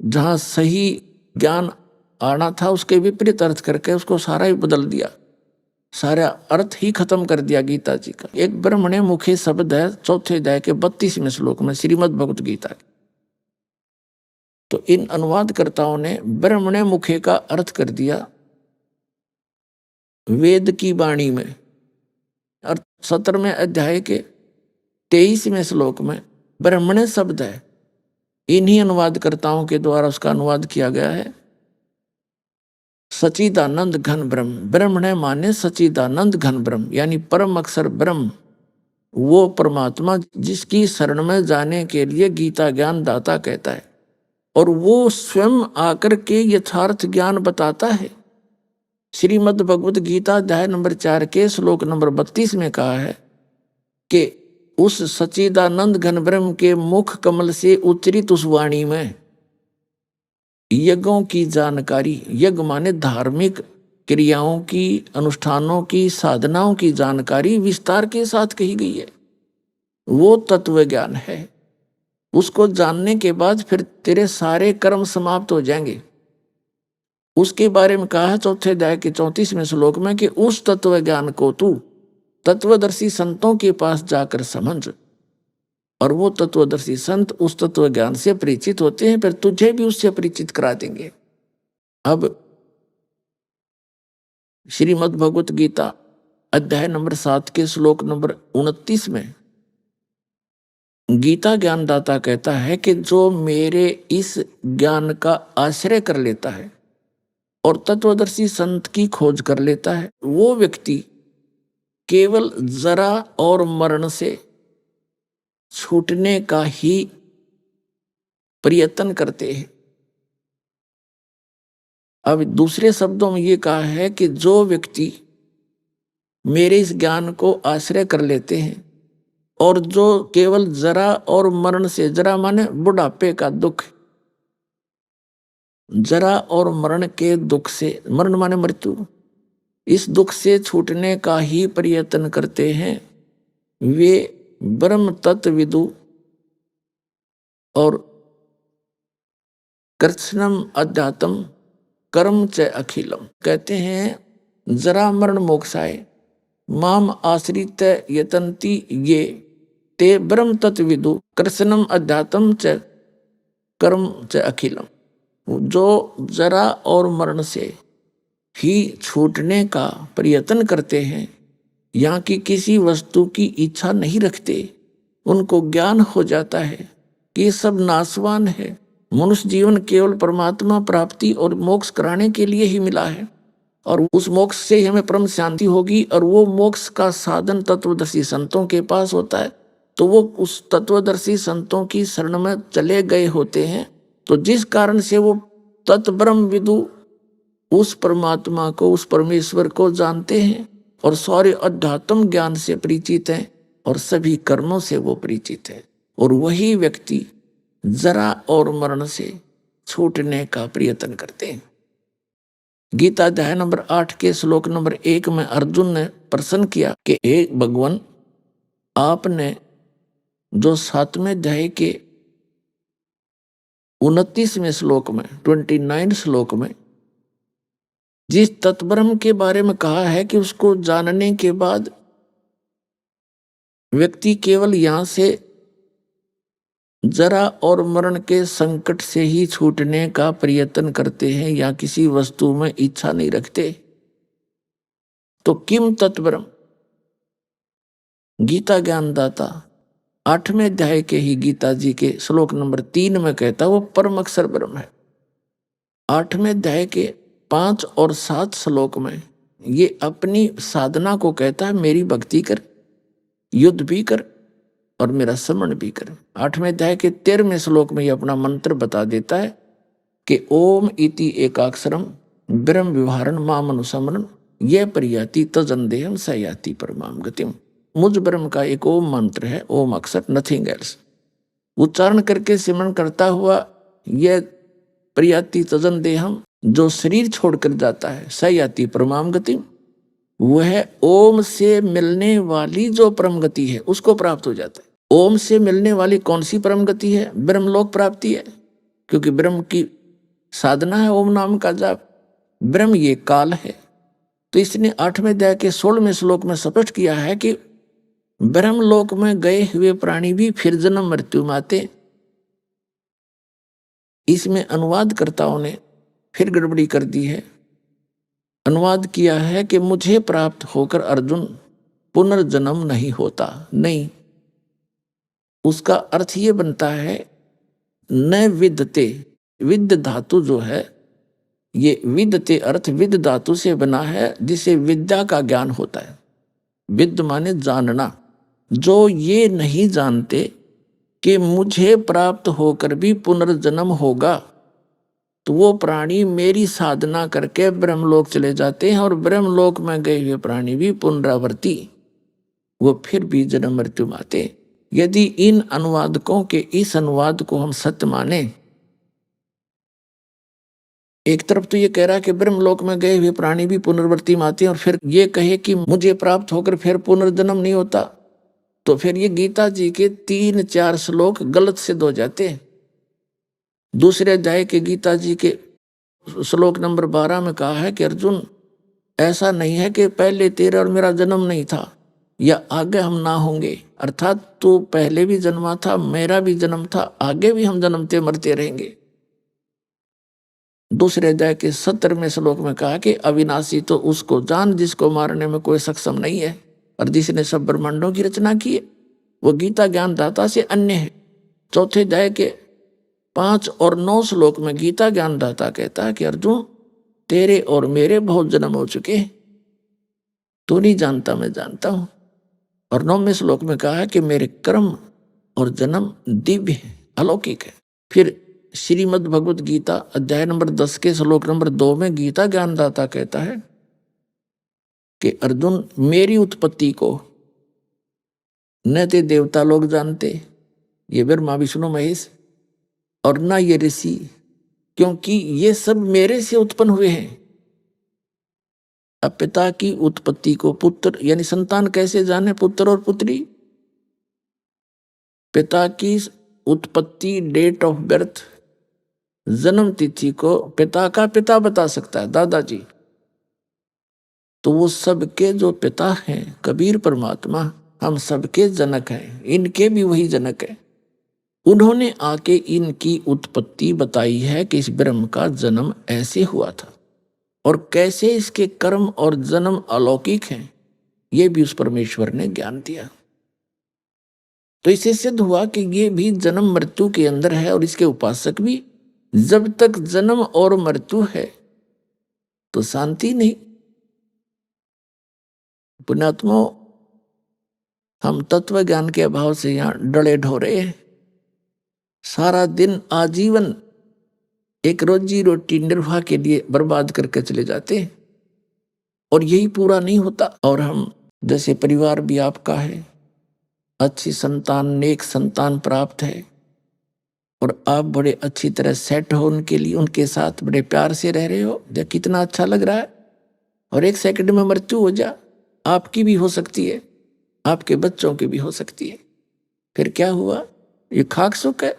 जहां सही ज्ञान आना था उसके विपरीत अर्थ करके उसको सारा ही बदल दिया, सारा अर्थ ही खत्म कर दिया गीता जी का। एक ब्रह्मणे मुखे शब्द है 4थे अध्याय के 32वें श्लोक में श्रीमद् भगवत गीता के। तो इन अनुवादकर्ताओं ने ब्रह्मणे मुखे का अर्थ कर दिया वेद की वाणी में, और 17वें अध्याय के 23वें श्लोक में ब्रह्मणे शब्द है, इन्हीं अनुवादकर्ताओं के द्वारा उसका अनुवाद किया गया है सच्चिदानंद घन ब्रह्म। ब्रह्मणे माने सच्चिदानंद घन ब्रह्म, यानी परम अक्षर ब्रह्म, वो परमात्मा जिसकी शरण में जाने के लिए गीता ज्ञान दाता कहता है, और वो स्वयं आकर के यथार्थ ज्ञान बताता है। श्रीमद् भगवत गीता अध्याय नंबर 4 के श्लोक नंबर 32 में कहा है कि उस सच्चिदानंद घन ब्रह्म के मुख कमल से उच्चरित उस वाणी में यज्ञों की जानकारी, यज्ञ माने धार्मिक क्रियाओं की, अनुष्ठानों की, साधनाओं की जानकारी विस्तार के साथ कही गई है। वो तत्व ज्ञान है, उसको जानने के बाद फिर तेरे सारे कर्म समाप्त हो जाएंगे। उसके बारे में कहा है 4थे अध्याय के 34वें श्लोक में कि उस तत्व ज्ञान को तू तत्वदर्शी संतों के पास जाकर समझ, और वो तत्वदर्शी संत उस तत्व ज्ञान से परिचित होते हैं, फिर तुझे भी उससे परिचित करा देंगे। अब श्रीमद् भगवत गीता अध्याय नंबर 7 के श्लोक नंबर 29 में गीता ज्ञानदाता कहता है कि जो मेरे इस ज्ञान का आश्रय कर लेता है और तत्वदर्शी संत की खोज कर लेता है, वो व्यक्ति केवल जरा और मरण से छूटने का ही प्रयत्न करते हैं। अब दूसरे शब्दों में ये कहा है कि जो व्यक्ति मेरे इस ज्ञान को आश्रय कर लेते हैं और जो केवल जरा और मरण से, जरा माने बुढ़ापे का दुख, जरा और मरण के दुख से, मरण माने मृत्यु, इस दुख से छूटने का ही प्रयत्न करते हैं, वे ब्रह्म तत्वविदु और कृष्णम अध्यात्म कर्म च अखिलम। कहते हैं जरा मरण मोक्षाय माम आश्रित यतन्ति ये ते ब्रह्म तत्वविदु कृष्णम अध्यात्म च कर्म च अखिलम। जो जरा और मरण से ही छूटने का प्रयत्न करते हैं, यहाँ की किसी वस्तु की इच्छा नहीं रखते, उनको ज्ञान हो जाता है कि ये सब नाशवान है, मनुष्य जीवन केवल परमात्मा प्राप्ति और मोक्ष कराने के लिए ही मिला है, और उस मोक्ष से ही हमें परम शांति होगी, और वो मोक्ष का साधन तत्वदर्शी संतों के पास होता है। तो वो उस तत्वदर्शी संतों की शरण में चले गए होते हैं, तो जिस कारण से वो तत्ब्रह्म विदु उस परमात्मा को, उस परमेश्वर को जानते हैं और सारे अध्यात्म ज्ञान से परिचित हैं और सभी कर्मों से वो परिचित है, और वही व्यक्ति जरा और मरण से छूटने का प्रयत्न करते हैं। गीता अध्याय नंबर 8 के श्लोक नंबर 1 में अर्जुन ने प्रश्न किया कि हे भगवान, आपने जो 7वें अध्याय के 29वें श्लोक में, 29 श्लोक में जिस तत्ब्रह्म के बारे में कहा है कि उसको जानने के बाद व्यक्ति केवल यहां से जरा और मरण के संकट से ही छूटने का प्रयत्न करते हैं या किसी वस्तु में इच्छा नहीं रखते, तो किम तत्ब्रह्म। गीता ज्ञानदाता 8वें अध्याय के ही गीता जी के श्लोक नंबर 3 में कहता वो परम अक्षर ब्रह्म है। 8वें अध्याय के 5 और 7 श्लोक में ये अपनी साधना को कहता है, मेरी भक्ति कर, युद्ध भी कर और मेरा स्मरण भी कर। 8वें अध्याय के 13वें श्लोक में ये अपना मंत्र बता देता है कि ओम इति एकाक्षरम ब्रह्म विवहारण माम अनुसमरण ये परियाति तजंदेहम सयाति परमाम गतिम। मुझ ब्रह्म का एक ओम मंत्र है, ओम अक्षर, नथिंग एल्स। उच्चारण करके सिमरण करता हुआ यह परियाति तजंदेहम, जो शरीर छोड़कर जाता है, सयाति परमाम गतिम, वह ओम से मिलने वाली जो परम गति है उसको प्राप्त हो जाता है। ओम से मिलने वाली कौन सी परम गति है? ब्रह्मलोक प्राप्ति है, क्योंकि ब्रह्म की साधना है ओम नाम का जाप। ब्रह्म ये काल है। तो इसने 8वें अध्याय के 16वें श्लोक में स्पष्ट किया है कि ब्रह्मलोक में गए हुए प्राणी भी फिर जन्म मृत्यु माते। इसमें अनुवादकर्ताओं ने फिर गड़बड़ी कर दी है। अनुवाद किया है कि मुझे प्राप्त होकर अर्जुन पुनर्जन्म नहीं होता। नहीं, उसका अर्थ ये बनता है न विद्यते। विद्य धातु जो है, ये विद्यते अर्थ विद्य धातु से बना है, जिसे विद्या का ज्ञान होता है। विद्य माने जानना। जो ये नहीं जानते कि मुझे प्राप्त होकर भी पुनर्जन्म होगा, तो वो प्राणी मेरी साधना करके ब्रह्मलोक चले जाते हैं, और ब्रह्मलोक में गए हुए प्राणी भी पुनरावर्ती, वो फिर भी जन्म मृत्यु माते। यदि इन अनुवादकों के इस अनुवाद को हम सत्य माने, एक तरफ तो ये कह रहा है कि ब्रह्मलोक में गए हुए प्राणी भी पुनर्वर्ती माते हैं, और फिर ये कहे कि मुझे प्राप्त होकर फिर पुनर्जन्म नहीं होता, तो फिर ये गीता जी के 3-4 श्लोक गलत सिद्ध हो जाते हैं। दूसरे अध्याय के गीता जी के श्लोक नंबर 12 में कहा है कि अर्जुन, ऐसा नहीं है कि पहले तेरा और मेरा जन्म नहीं था, या आगे हम ना होंगे। अर्थात तू पहले भी जन्मा था, मेरा भी जन्म था, आगे भी हम जन्मते मरते रहेंगे। दूसरे अध्याय के 17वें श्लोक में कहा कि अविनाशी तो उसको जान जिसको मारने में कोई सक्षम नहीं है, और जिसने सब ब्रह्मांडों की रचना की है, वो गीता ज्ञानदाता से अन्य है। चौथे अध्याय के 5 और 9 श्लोक में गीता ज्ञानदाता कहता है कि अर्जुन, तेरे और मेरे बहुत जन्म हो चुके, तू नहीं जानता, मैं जानता हूं। और 9वें श्लोक में कहा है कि मेरे कर्म और जन्म दिव्य है, अलौकिक है। फिर श्रीमद् भगवत गीता अध्याय नंबर 10 के श्लोक नंबर 2 में गीता ज्ञानदाता कहता है कि अर्जुन, मेरी उत्पत्ति को न ते देवता लोग जानते, ये ब्रह्मा विष्णु महेश, और न ये ऋषि, क्योंकि ये सब मेरे से उत्पन्न हुए हैं। अब पिता की उत्पत्ति को पुत्र यानी संतान कैसे जाने, पुत्र और पुत्री? पिता की उत्पत्ति, डेट ऑफ बर्थ, जन्म तिथि को पिता का पिता बता सकता है, दादाजी। तो वो सबके जो पिता हैं, कबीर परमात्मा, हम सबके जनक हैं, इनके भी वही जनक है। उन्होंने आके इनकी उत्पत्ति बताई है कि इस ब्रह्म का जन्म ऐसे हुआ था, और कैसे इसके कर्म और जन्म अलौकिक हैं, ये भी उस परमेश्वर ने ज्ञान दिया। तो इससे सिद्ध हुआ कि ये भी जन्म मृत्यु के अंदर है, और इसके उपासक भी। जब तक जन्म और मृत्यु है तो शांति नहीं। पुण्यात्मों, हम तत्व ज्ञान के अभाव से यहां डले ढोरे हैं। सारा दिन आजीवन एक रोजी रोटी निर्वाह के लिए बर्बाद करके चले जाते हैं, और यही पूरा नहीं होता। और हम जैसे परिवार भी आपका है, अच्छी संतान, नेक संतान प्राप्त है, और आप बड़े अच्छी तरह सेट हो उनके लिए, उनके साथ बड़े प्यार से रह रहे हो, देख कितना अच्छा लग रहा है। और एक सेकंड में मृत्यु हो जा, आपकी भी हो सकती है, आपके बच्चों की भी हो सकती है। फिर क्या हुआ? ये खाक सुख है।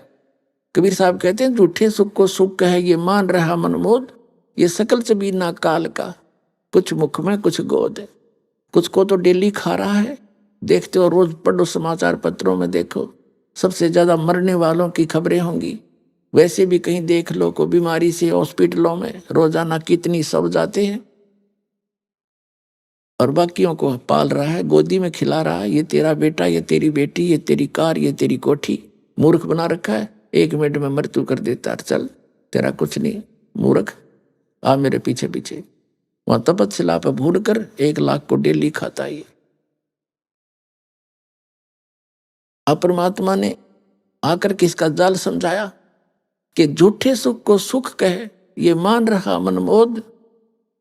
कबीर साहब कहते हैं, झूठे सुख को सुख है ये मान रहा मनमोद, ये सकल चबीना काल का, कुछ मुख में कुछ गोद। कुछ को तो डेली खा रहा है, देखते हो, रोज पढ़ो समाचार पत्रों में, देखो सबसे ज्यादा मरने वालों की खबरें होंगी। वैसे भी कहीं देख लो, को बीमारी से हॉस्पिटलों में रोजाना कितनी सब जाते हैं, और बाकियों को पाल रहा है, गोदी में खिला रहा है। ये तेरा बेटा, ये तेरी बेटी, ये तेरी कार, ये तेरी कोठी। मूर्ख बना रखा है, 1 मिनट में मृत्यु कर देता है। चल, तेरा कुछ नहीं, मूर्ख, आ मेरे पीछे पीछे। वहां तपस्या पे भूल कर 1 लाख को डेली खाता है। अब परमात्मा ने आकर किसका जाल समझाया कि झूठे सुख को सुख कहे ये मान रहा मनमोद,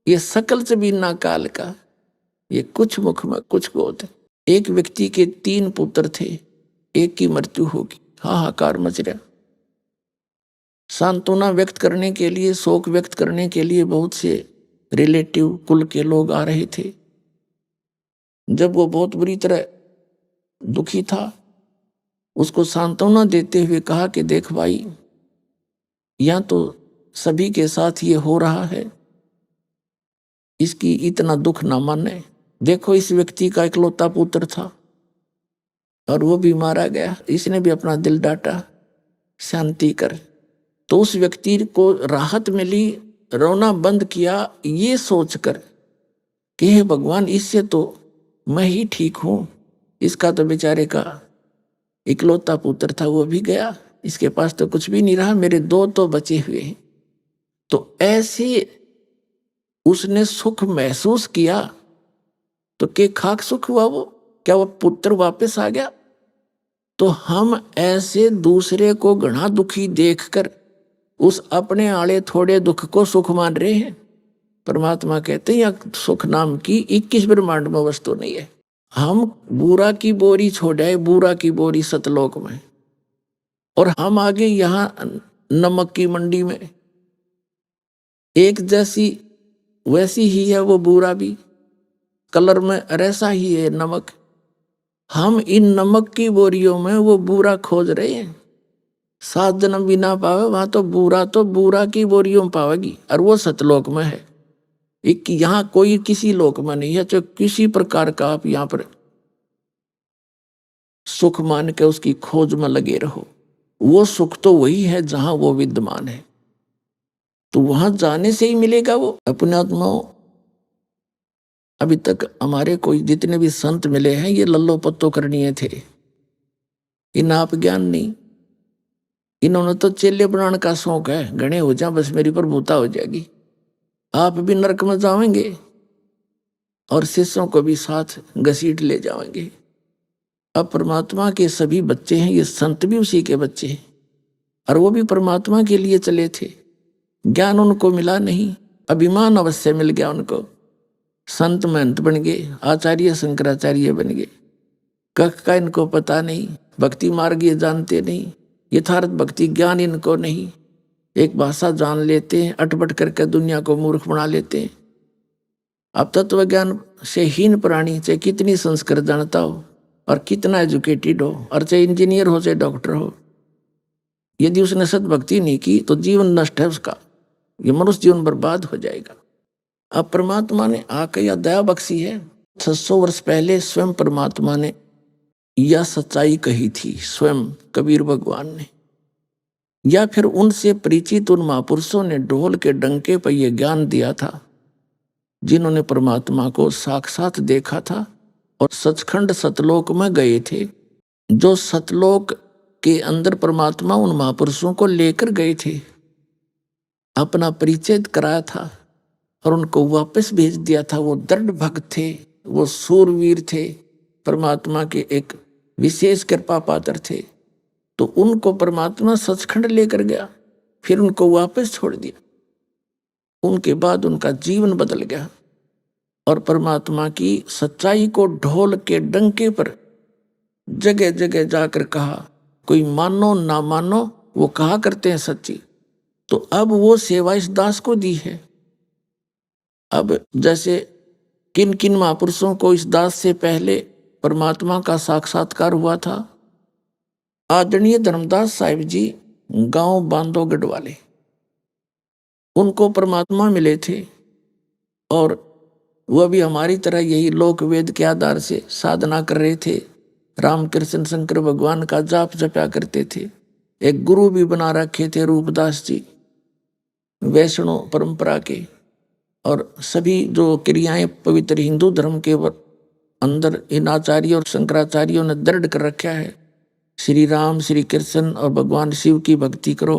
ये सकल चबीना काल का, ये कुछ मुख में कुछ गोद। एक व्यक्ति के 3 पुत्र थे, एक की मृत्यु होगी, हाहाकार मच रहा। सांत्वना व्यक्त करने के लिए, शोक व्यक्त करने के लिए बहुत से रिलेटिव कुल के लोग आ रहे थे। जब वो बहुत बुरी तरह दुखी था, उसको सांत्वना देते हुए कहा कि देख भाई, यहाँ तो सभी के साथ ये हो रहा है, इसकी इतना दुख ना माने। देखो इस व्यक्ति का इकलौता पुत्र था और वो भी मारा गया, इसने भी अपना दिल डांटा, शांति कर। तो उस व्यक्ति को राहत मिली, रोना बंद किया ये सोचकर कि हे भगवान, इससे तो मैं ही ठीक हूं, इसका तो बेचारे का इकलौता पुत्र था वो भी गया, इसके पास तो कुछ भी नहीं रहा, मेरे दो तो बचे हुए हैं। तो ऐसे उसने सुख महसूस किया। तो के खाक सुख हुआ वो, क्या वो पुत्र वापस आ गया? तो हम ऐसे दूसरे को घना दुखी देखकर उस अपने आड़े थोड़े दुख को सुख मान रहे हैं। परमात्मा कहते हैं यह सुख नाम की 21 ब्रह्मांड में वस्तु नहीं है। हम बूरा की बोरी छोड़े, बूरा की बोरी सतलोक में, और हम आगे यहाँ नमक की मंडी में। एक जैसी वैसी ही है वो बूरा भी, कलर में ऐसा ही है नमक। हम इन नमक की बोरियों में वो बूरा खोज रहे हैं। 7 जन्म भी ना पावे वहां तो बूरा की बोरियों में पावेगी, और वो सतलोक में है। एक यहाँ कोई किसी लोक में नहीं है, जो किसी प्रकार का आप यहाँ पर सुख मान के उसकी खोज में लगे रहो। वो सुख तो वही है जहां वो विद्यमान है, तो वहां जाने से ही मिलेगा वो। अपने आत्माओं, अभी तक हमारे कोई जितने भी संत मिले हैं ये लल्लो पत्तो करनीय थे, इन आप ज्ञान नहीं। इन्होंने तो चेले बनाने का शौक है, घने हो जा बस मेरी प्रभुता हो जाएगी। आप भी नरक में जाएंगे और शिष्यों को भी साथ घसीट ले जाएंगे। अब परमात्मा के सभी बच्चे हैं, ये संत भी उसी के बच्चे हैं, और वो भी परमात्मा के लिए चले थे। ज्ञान उनको मिला नहीं, अभिमान अवश्य मिल गया उनको। संत महंत बन गए, आचार्य शंकराचार्य बन गए। कख का इनको पता नहीं, भक्ति मार्ग ये जानते नहीं, यथार्थ भक्ति ज्ञान इनको नहीं। एक भाषा जान लेते हैं, अटपट करके दुनिया को मूर्ख बना लेते हैं। अब तत्व ज्ञान से हीन प्राणी चाहे कितनी संस्कृत जानता हो और कितना एजुकेटेड हो, और चाहे इंजीनियर हो चाहे डॉक्टर हो, यदि उसने सद्भक्ति नहीं की तो जीवन नष्ट है उसका, ये मनुष्य जीवन बर्बाद हो जाएगा। अब परमात्मा ने आकर यह दया बख्शी है। 600 वर्ष पहले स्वयं परमात्मा ने यह सच्चाई कही थी, स्वयं कबीर भगवान ने, या फिर उनसे परिचित उन महापुरुषों ने ढोल के डंके पर यह ज्ञान दिया था, जिन्होंने परमात्मा को साक्षात देखा था और सचखंड सतलोक में गए थे। जो सतलोक के अंदर परमात्मा उन महापुरुषों को लेकर गए थे, अपना परिचय कराया था और उनको वापस भेज दिया था। वो दृढ़ भक्त थे, वो सूरवीर थे, परमात्मा के एक विशेष कृपा पात्र थे। तो उनको परमात्मा सचखंड लेकर गया, फिर उनको वापस छोड़ दिया। उनके बाद उनका जीवन बदल गया और परमात्मा की सच्चाई को ढोल के डंके पर जगह जगह जाकर कहा। कोई मानो ना मानो, वो कहा करते हैं सच्ची। तो अब वो सेवा इस दास को दी है। अब जैसे किन किन महापुरुषों को इस दास से पहले परमात्मा का साक्षात्कार हुआ था। आदरणीय धर्मदास साहिब जी गांव बांधोगढ़ वाले, उनको परमात्मा मिले थे और वह भी हमारी तरह यही लोक वेद के आधार से साधना कर रहे थे। रामकृष्ण शंकर भगवान का जाप जपया करते थे। एक गुरु भी बना रखे थे रूपदास जी, वैष्णव परंपरा के। और सभी जो क्रियाएं पवित्र हिंदू धर्म के अंदर इन आचार्य और शंकराचार्यों ने दृढ़ कर रखा है। श्री राम, श्री कृष्ण और भगवान शिव की भक्ति करो,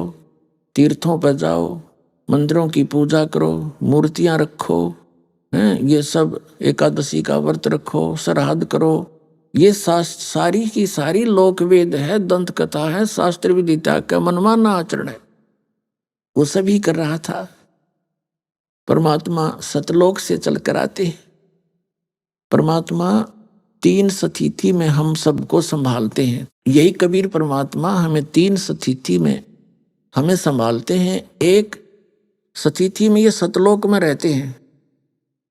तीर्थों पर जाओ, मंदिरों की पूजा करो, मूर्तियां रखो, ये सब एकादशी का व्रत रखो, श्राद्ध करो। ये सारी की सारी लोक वेद है, दंत कथा है, शास्त्र विदिता का मनमाना आचरण है। वो सभी कर रहा था। परमात्मा सतलोक से चलकर आते। परमात्मा 3 स्थिति में हम सबको संभालते हैं। यही कबीर परमात्मा हमें 3 स्थिति में हमें संभालते हैं। एक स्थिति में ये सतलोक में रहते हैं,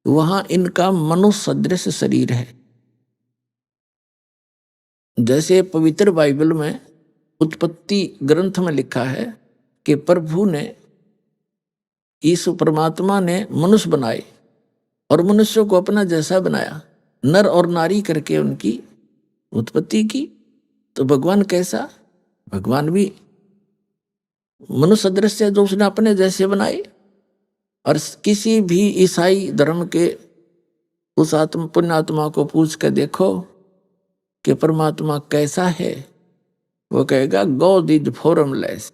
वहां इनका मनुष्य सदृश शरीर है। जैसे पवित्र बाइबल में उत्पत्ति ग्रंथ में लिखा है कि प्रभु ने, यीशु परमात्मा ने मनुष्य बनाए और मनुष्यों को अपना जैसा बनाया, नर और नारी करके उनकी उत्पत्ति की। तो भगवान कैसा? भगवान भी मनुष्य सदृश है जो उसने अपने जैसे बनाए। और किसी भी ईसाई धर्म के उस पुण्यात्मा को पूछ कर देखो कि परमात्मा कैसा है, वो कहेगा गॉड इज फॉर्मलेस,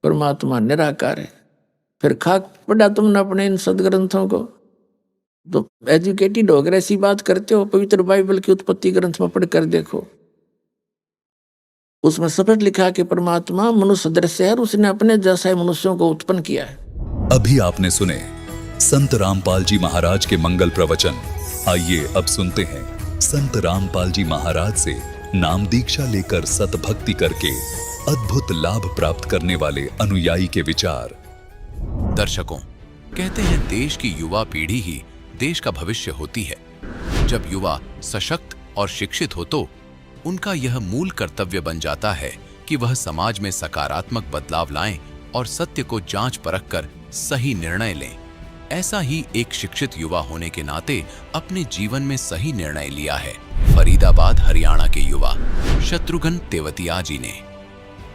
परमात्मा निराकार है। फिर खाक पढ़ा तुमने अपने इन सदग्रंथों को, तो एजुकेटेड हो गए ऐसी बात करते हो। पवित्र बाइबल की उत्पत्ति ग्रंथ में पढ़ कर देखो, उसमें स्पष्ट लिखा कि परमात्मा मनुष्य सदृश है और उसने अपने जैसे मनुष्यों को उत्पन्न किया है। अभी आपने सुने संत रामपाल जी महाराज के मंगल प्रवचन। आइए अब सुनते हैं संत रामपाल जी महाराज से नाम दीक्षा लेकर सतभक्ति करके अद्भुत लाभ प्राप्त करने वाले अनुयायी के विचार। दर्शकों, कहते हैं देश की युवा पीढ़ी ही देश का भविष्य होती है। जब युवा सशक्त और शिक्षित हो तो उनका यह मूल कर्तव्य बन जाता है कि वह समाज में सकारात्मक बदलाव लाएं और सत्य को जांच परख कर सही निर्णय लें। ऐसा ही एक शिक्षित युवा होने के नाते अपने जीवन में सही निर्णय लिया है फरीदाबाद हरियाणा के युवा शत्रुघ्न तेवतिया जी ने।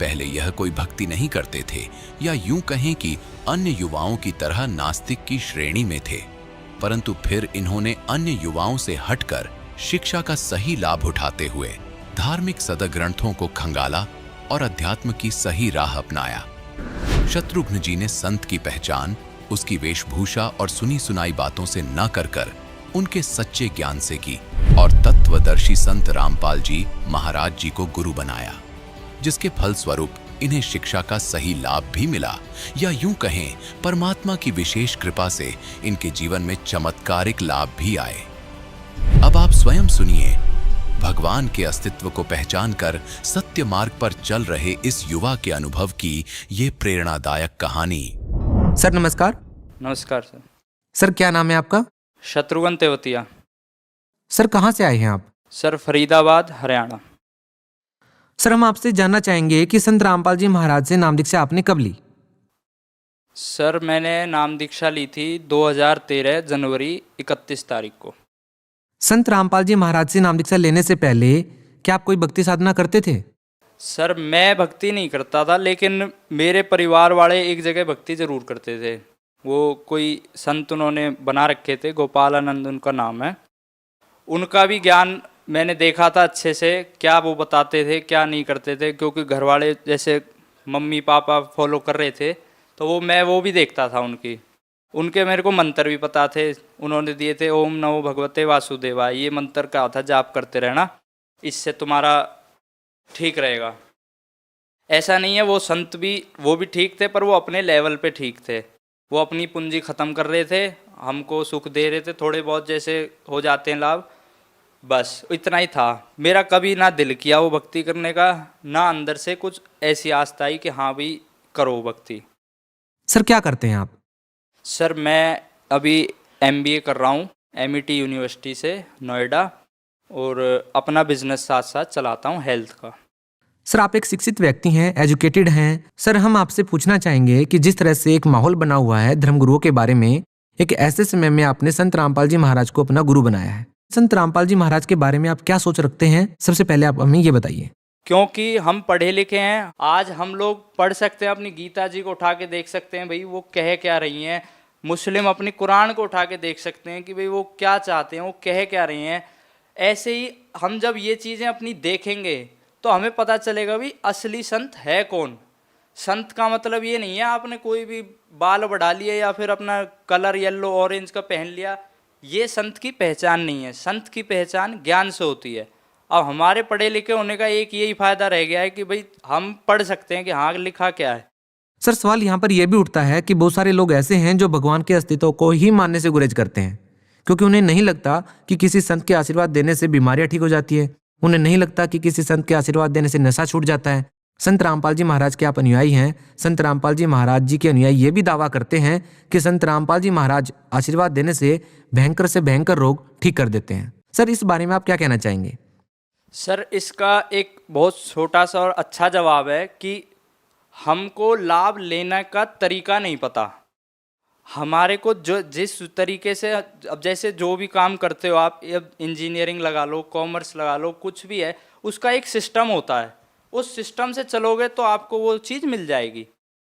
पहले यह कोई भक्ति नहीं करते थे या यूं कहें कि अन्य युवाओं की तरह नास्तिक की श्रेणी में थे, परंतु फिर इन्होंने अन्य युवाओं से हटकर शिक्षा का सही लाभ उठाते हुए धार्मिक सदग्रंथों को खंगाला और अध्यात्म की सही राह अपनाया। शत्रुघ्न जी ने संत की पहचान उसकी वेशभूषा और सुनी सुनाई बातों से न कर उनके सच्चे ज्ञान से की और तत्वदर्शी संत रामपाल जी महाराज जी को गुरु बनाया, जिसके फलस्वरूप इन्हें शिक्षा का सही लाभ भी मिला, या यूं कहें परमात्मा की विशेष कृपा से इनके जीवन में चमत्कारिक लाभ भी आए। अब आप स्वयं सुनिए भगवान के अस्तित्व को पहचान कर सत्य मार्ग पर चल रहे इस युवा के अनुभव की ये प्रेरणादायक कहानी। सर नमस्कार। नमस्कार सर। सर क्या नाम है आपका? शत्रुघ्न तेवतिया। सर कहाँ से आए हैं आप? सर फरीदाबाद हरियाणा। सर हम आपसे जानना चाहेंगे कि संत रामपाल जी महाराज से नाम दीक्षा आपने कब ली? सर मैंने नाम दीक्षा ली थी 2013 जनवरी 31 तारीख को। संत रामपाल जी महाराज से नाम दीक्षा लेने से पहले क्या आप कोई भक्ति साधना करते थे? सर मैं भक्ति नहीं करता था, लेकिन मेरे परिवार वाले एक जगह भक्ति जरूर करते थे। वो कोई संत उन्होंने बना रखे थे, गोपालानंद उनका नाम है। उनका भी ज्ञान मैंने देखा था अच्छे से, क्या वो बताते थे क्या नहीं करते थे, क्योंकि घर वाले जैसे मम्मी पापा फॉलो कर रहे थे तो मैं वो भी देखता था उनके मेरे को मंत्र भी पता थे। उन्होंने दिए थे ओम नमो भगवते वासुदेवाय, ये मंत्र का था, जाप करते रहना, इससे तुम्हारा ठीक रहेगा। ऐसा नहीं है, वो संत भी वो भी ठीक थे, पर वो अपने लेवल पे ठीक थे। वो अपनी पूंजी ख़त्म कर रहे थे, हमको सुख दे रहे थे, थोड़े बहुत जैसे हो जाते हैं लाभ, बस इतना ही था। मेरा कभी ना दिल किया वो भक्ति करने का, ना अंदर से कुछ ऐसी आस्था आई कि हाँ भाई करो भक्ति। सर क्या करते हैं आप? सर मैं अभी MBA कर रहा हूँ MET यूनिवर्सिटी से नोएडा, और अपना बिजनेस साथ साथ चलाता हूँ हेल्थ का। सर आप एक शिक्षित व्यक्ति हैं, एजुकेटेड हैं। सर हम आपसे पूछना चाहेंगे कि जिस तरह से एक माहौल बना हुआ है धर्मगुरुओं के बारे में, एक ऐसे समय में आपने संत रामपाल जी महाराज को अपना गुरु बनाया है। संत रामपाल जी महाराज के बारे में आप क्या सोच रखते हैं? सबसे पहले आप हमें ये बताइए। क्योंकि हम पढ़े लिखे हैं, आज हम लोग पढ़ सकते हैं, अपनी गीता जी को उठा के देख सकते हैं भाई वो कह क्या रही हैं। मुस्लिम अपनी कुरान को उठा के देख सकते हैं कि भाई वो क्या चाहते हैं, वो कह क्या रही हैं। ऐसे ही हम जब ये चीज़ें अपनी देखेंगे तो हमें पता चलेगा भी असली संत है कौन। संत का मतलब ये नहीं है आपने कोई भी बाल बढ़ा लिए या फिर अपना कलर येलो ऑरेंज का पहन लिया, ये संत की पहचान नहीं है। संत की पहचान ज्ञान से होती है। अब हमारे पढ़े लिखे होने का एक यही फायदा रह गया है कि भाई हम पढ़ सकते हैं कि हाँ लिखा क्या है। सर सवाल यहाँ पर यह भी उठता है कि बहुत सारे लोग ऐसे हैं जो भगवान के अस्तित्व को ही मानने से गुरेज करते हैं, क्योंकि उन्हें नहीं लगता कि किसी संत के आशीर्वाद देने से बीमारियां ठीक हो जाती है। उन्हें नहीं लगता कि किसी संत के आशीर्वाद देने से नशा छूट जाता है। संत रामपाल जी महाराज के आप अनुयायी हैं। संत रामपाल जी महाराज जी के अनुयायी ये भी दावा करते हैं कि संत रामपाल जी महाराज आशीर्वाद देने से भयंकर से भयंकर रोग ठीक कर देते हैं। सर इस बारे में आप क्या कहना चाहेंगे? सर इसका एक बहुत छोटा सा और अच्छा जवाब है कि हमको लाभ लेने का तरीका नहीं पता। हमारे को जो जिस तरीके से, अब जैसे जो भी काम करते हो आप, अब इंजीनियरिंग लगा लो, कॉमर्स लगा लो, कुछ भी है, उसका एक सिस्टम होता है। उस सिस्टम से चलोगे तो आपको वो चीज़ मिल जाएगी।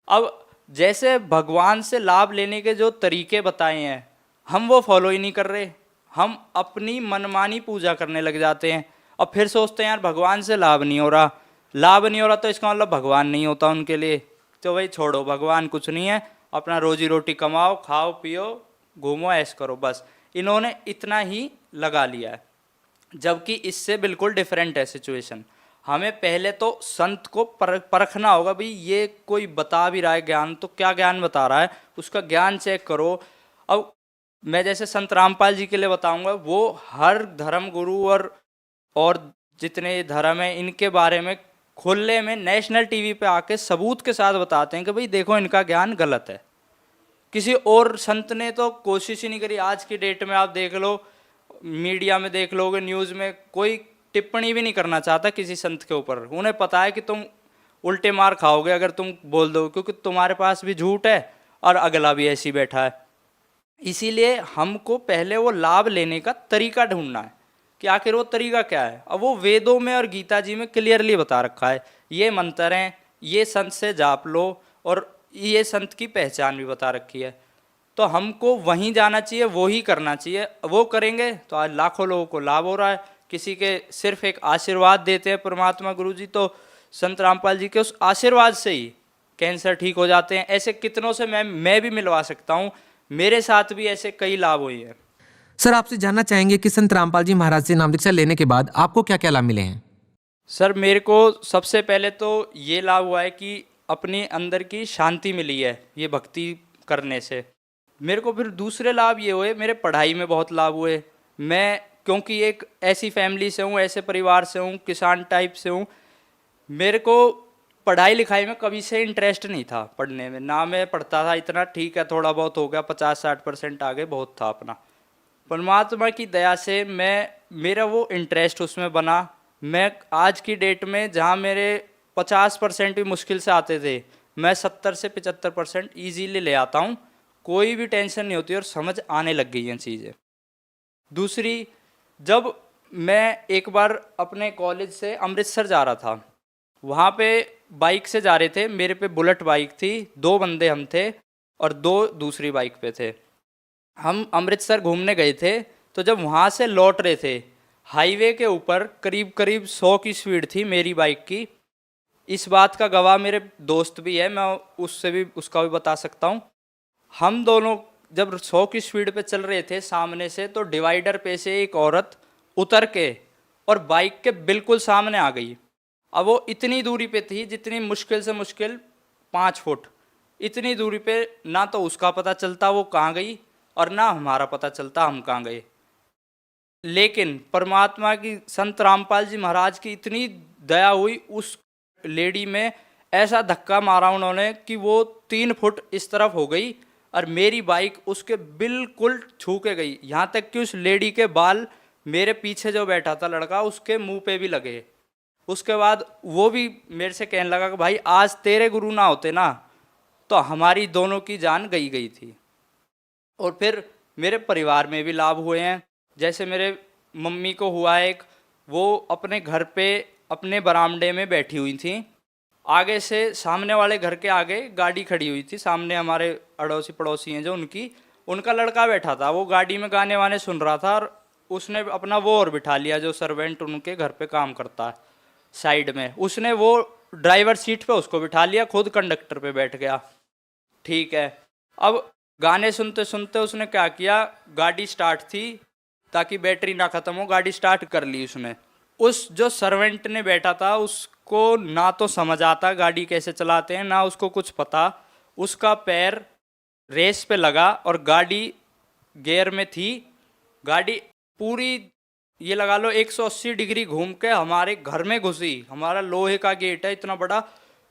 अब जैसे भगवान से लाभ लेने के जो तरीके बताए हैं, हम वो फॉलो ही नहीं कर रहे। हम अपनी मनमानी पूजा करने लग जाते हैं और फिर सोचते हैं यार भगवान से लाभ नहीं हो रहा, लाभ नहीं हो रहा तो इसका मतलब भगवान नहीं होता उनके लिए, तो भाई छोड़ो, भगवान कुछ नहीं है, अपना रोजी रोटी कमाओ, खाओ पियो, घूमो, ऐश करो, बस। इन्होंने इतना ही लगा लिया है, जबकि इससे बिल्कुल डिफरेंट है सिचुएशन। हमें पहले तो संत को परखना होगा, भाई ये कोई बता भी रहा है ज्ञान, तो क्या ज्ञान बता रहा है, उसका ज्ञान चेक करो। अब मैं जैसे संत रामपाल जी के लिए बताऊंगा, वो हर धर्म गुरु और जितने धर्म हैं इनके बारे में खुले में नेशनल टीवी पे आके सबूत के साथ बताते हैं कि भाई देखो इनका ज्ञान गलत है। किसी और संत ने तो कोशिश ही नहीं करी। आज की डेट में आप देख लो, मीडिया में देख लोगे, न्यूज़ में कोई टिप्पणी भी नहीं करना चाहता किसी संत के ऊपर। उन्हें पता है कि तुम उल्टे मार खाओगे अगर तुम बोल दो, क्योंकि तुम्हारे पास भी झूठ है और अगला भी ऐसी बैठा है। इसीलिए हमको पहले वो लाभ लेने का तरीका ढूंढना है कि आखिर वो तरीका क्या है। अब वो वेदों में और गीता जी में क्लियरली बता रखा है, ये मंत्र हैं, ये संत से जाप लो, और ये संत की पहचान भी बता रखी है। तो हमको वहीं जाना चाहिए, वो ही करना चाहिए। वो करेंगे तो आज लाखों लोगों को लाभ हो रहा है। किसी के सिर्फ एक आशीर्वाद देते हैं परमात्मा गुरु जी, तो संत रामपाल जी के उस आशीर्वाद से ही कैंसर ठीक हो जाते हैं। ऐसे कितनों से मैं भी मिलवा सकता हूँ, मेरे साथ भी ऐसे कई लाभ हुए हैं। सर आपसे जानना चाहेंगे कि संत रामपाल जी महाराज से नाम दीक्षा लेने के बाद आपको क्या क्या लाभ मिले हैं? सर मेरे को सबसे पहले तो ये लाभ हुआ है कि अपने अंदर की शांति मिली है ये भक्ति करने से। मेरे को फिर दूसरे लाभ ये हुए, मेरे पढ़ाई में बहुत लाभ हुए। मैं क्योंकि एक ऐसी फैमिली से हूँ, ऐसे परिवार से हूँ, किसान टाइप से हूँ, मेरे को पढ़ाई लिखाई में कभी से इंटरेस्ट नहीं था पढ़ने में। ना मैं पढ़ता था इतना, ठीक है थोड़ा बहुत हो गया, 50-60% आगे बहुत था अपना। परमात्मा की दया से मेरा वो इंटरेस्ट उसमें बना। मैं आज की डेट में जहाँ मेरे 50% भी मुश्किल से आते थे, मैं 70 से 75% ईजीली ले आता हूँ। कोई भी टेंशन नहीं होती और समझ आने लग गई हैं चीज़ें। दूसरी, जब मैं एक बार अपने कॉलेज से अमृतसर जा रहा था, वहाँ पे बाइक से जा रहे थे, मेरे पे बुलेट बाइक थी, 2 बंदे हम थे और 2 दूसरी बाइक पे थे। हम अमृतसर घूमने गए थे, तो जब वहाँ से लौट रहे थे, हाईवे के ऊपर करीब 100 की स्पीड थी मेरी बाइक की। इस बात का गवाह मेरे दोस्त भी है, मैं उसका भी बता सकता हूँ। हम दोनों जब 100 की स्पीड पे चल रहे थे सामने से, तो डिवाइडर पे से एक औरत उतर के और बाइक के बिल्कुल सामने आ गई। अब वो इतनी दूरी पे थी जितनी मुश्किल से मुश्किल 5 फुट, इतनी दूरी पे ना तो उसका पता चलता वो कहाँ गई और ना हमारा पता चलता हम कहाँ गए। लेकिन परमात्मा की, संत रामपाल जी महाराज की इतनी दया हुई, उस लेडी में ऐसा धक्का मारा उन्होंने कि वो 3 फुट इस तरफ हो गई और मेरी बाइक उसके बिल्कुल छू के गई। यहाँ तक कि उस लेडी के बाल मेरे पीछे जो बैठा था लड़का, उसके मुंह पे भी लगे। उसके बाद वो भी मेरे से कहने लगा कि भाई आज तेरे गुरु ना होते ना तो हमारी दोनों की जान गई थी। और फिर मेरे परिवार में भी लाभ हुए हैं। जैसे मेरे मम्मी को हुआ एक, वो अपने घर पे अपने बरामदे में बैठी हुई थी, आगे से सामने वाले घर के आगे गाड़ी खड़ी हुई थी, सामने हमारे अड़ोसी पड़ोसी हैं जो उनका लड़का बैठा था, वो गाड़ी में गाने वाने सुन रहा था और उसने अपना वो और बिठा लिया जो सर्वेंट उनके घर पे काम करता है साइड में, उसने वो ड्राइवर सीट पे उसको बिठा लिया, खुद कंडक्टर पे बैठ गया। ठीक है, अब गाने सुनते सुनते उसने क्या किया, गाड़ी स्टार्ट थी ताकि बैटरी ना ख़त्म हो, गाड़ी स्टार्ट कर ली उसने। उस जो सर्वेंट ने बैठा था उसको ना तो समझ आता गाड़ी कैसे चलाते हैं, ना उसको कुछ पता, उसका पैर रेस पे लगा और गाड़ी गियर में थी। गाड़ी पूरी ये लगा लो 180 डिग्री घूम के हमारे घर में घुसी। हमारा लोहे का गेट है इतना बड़ा,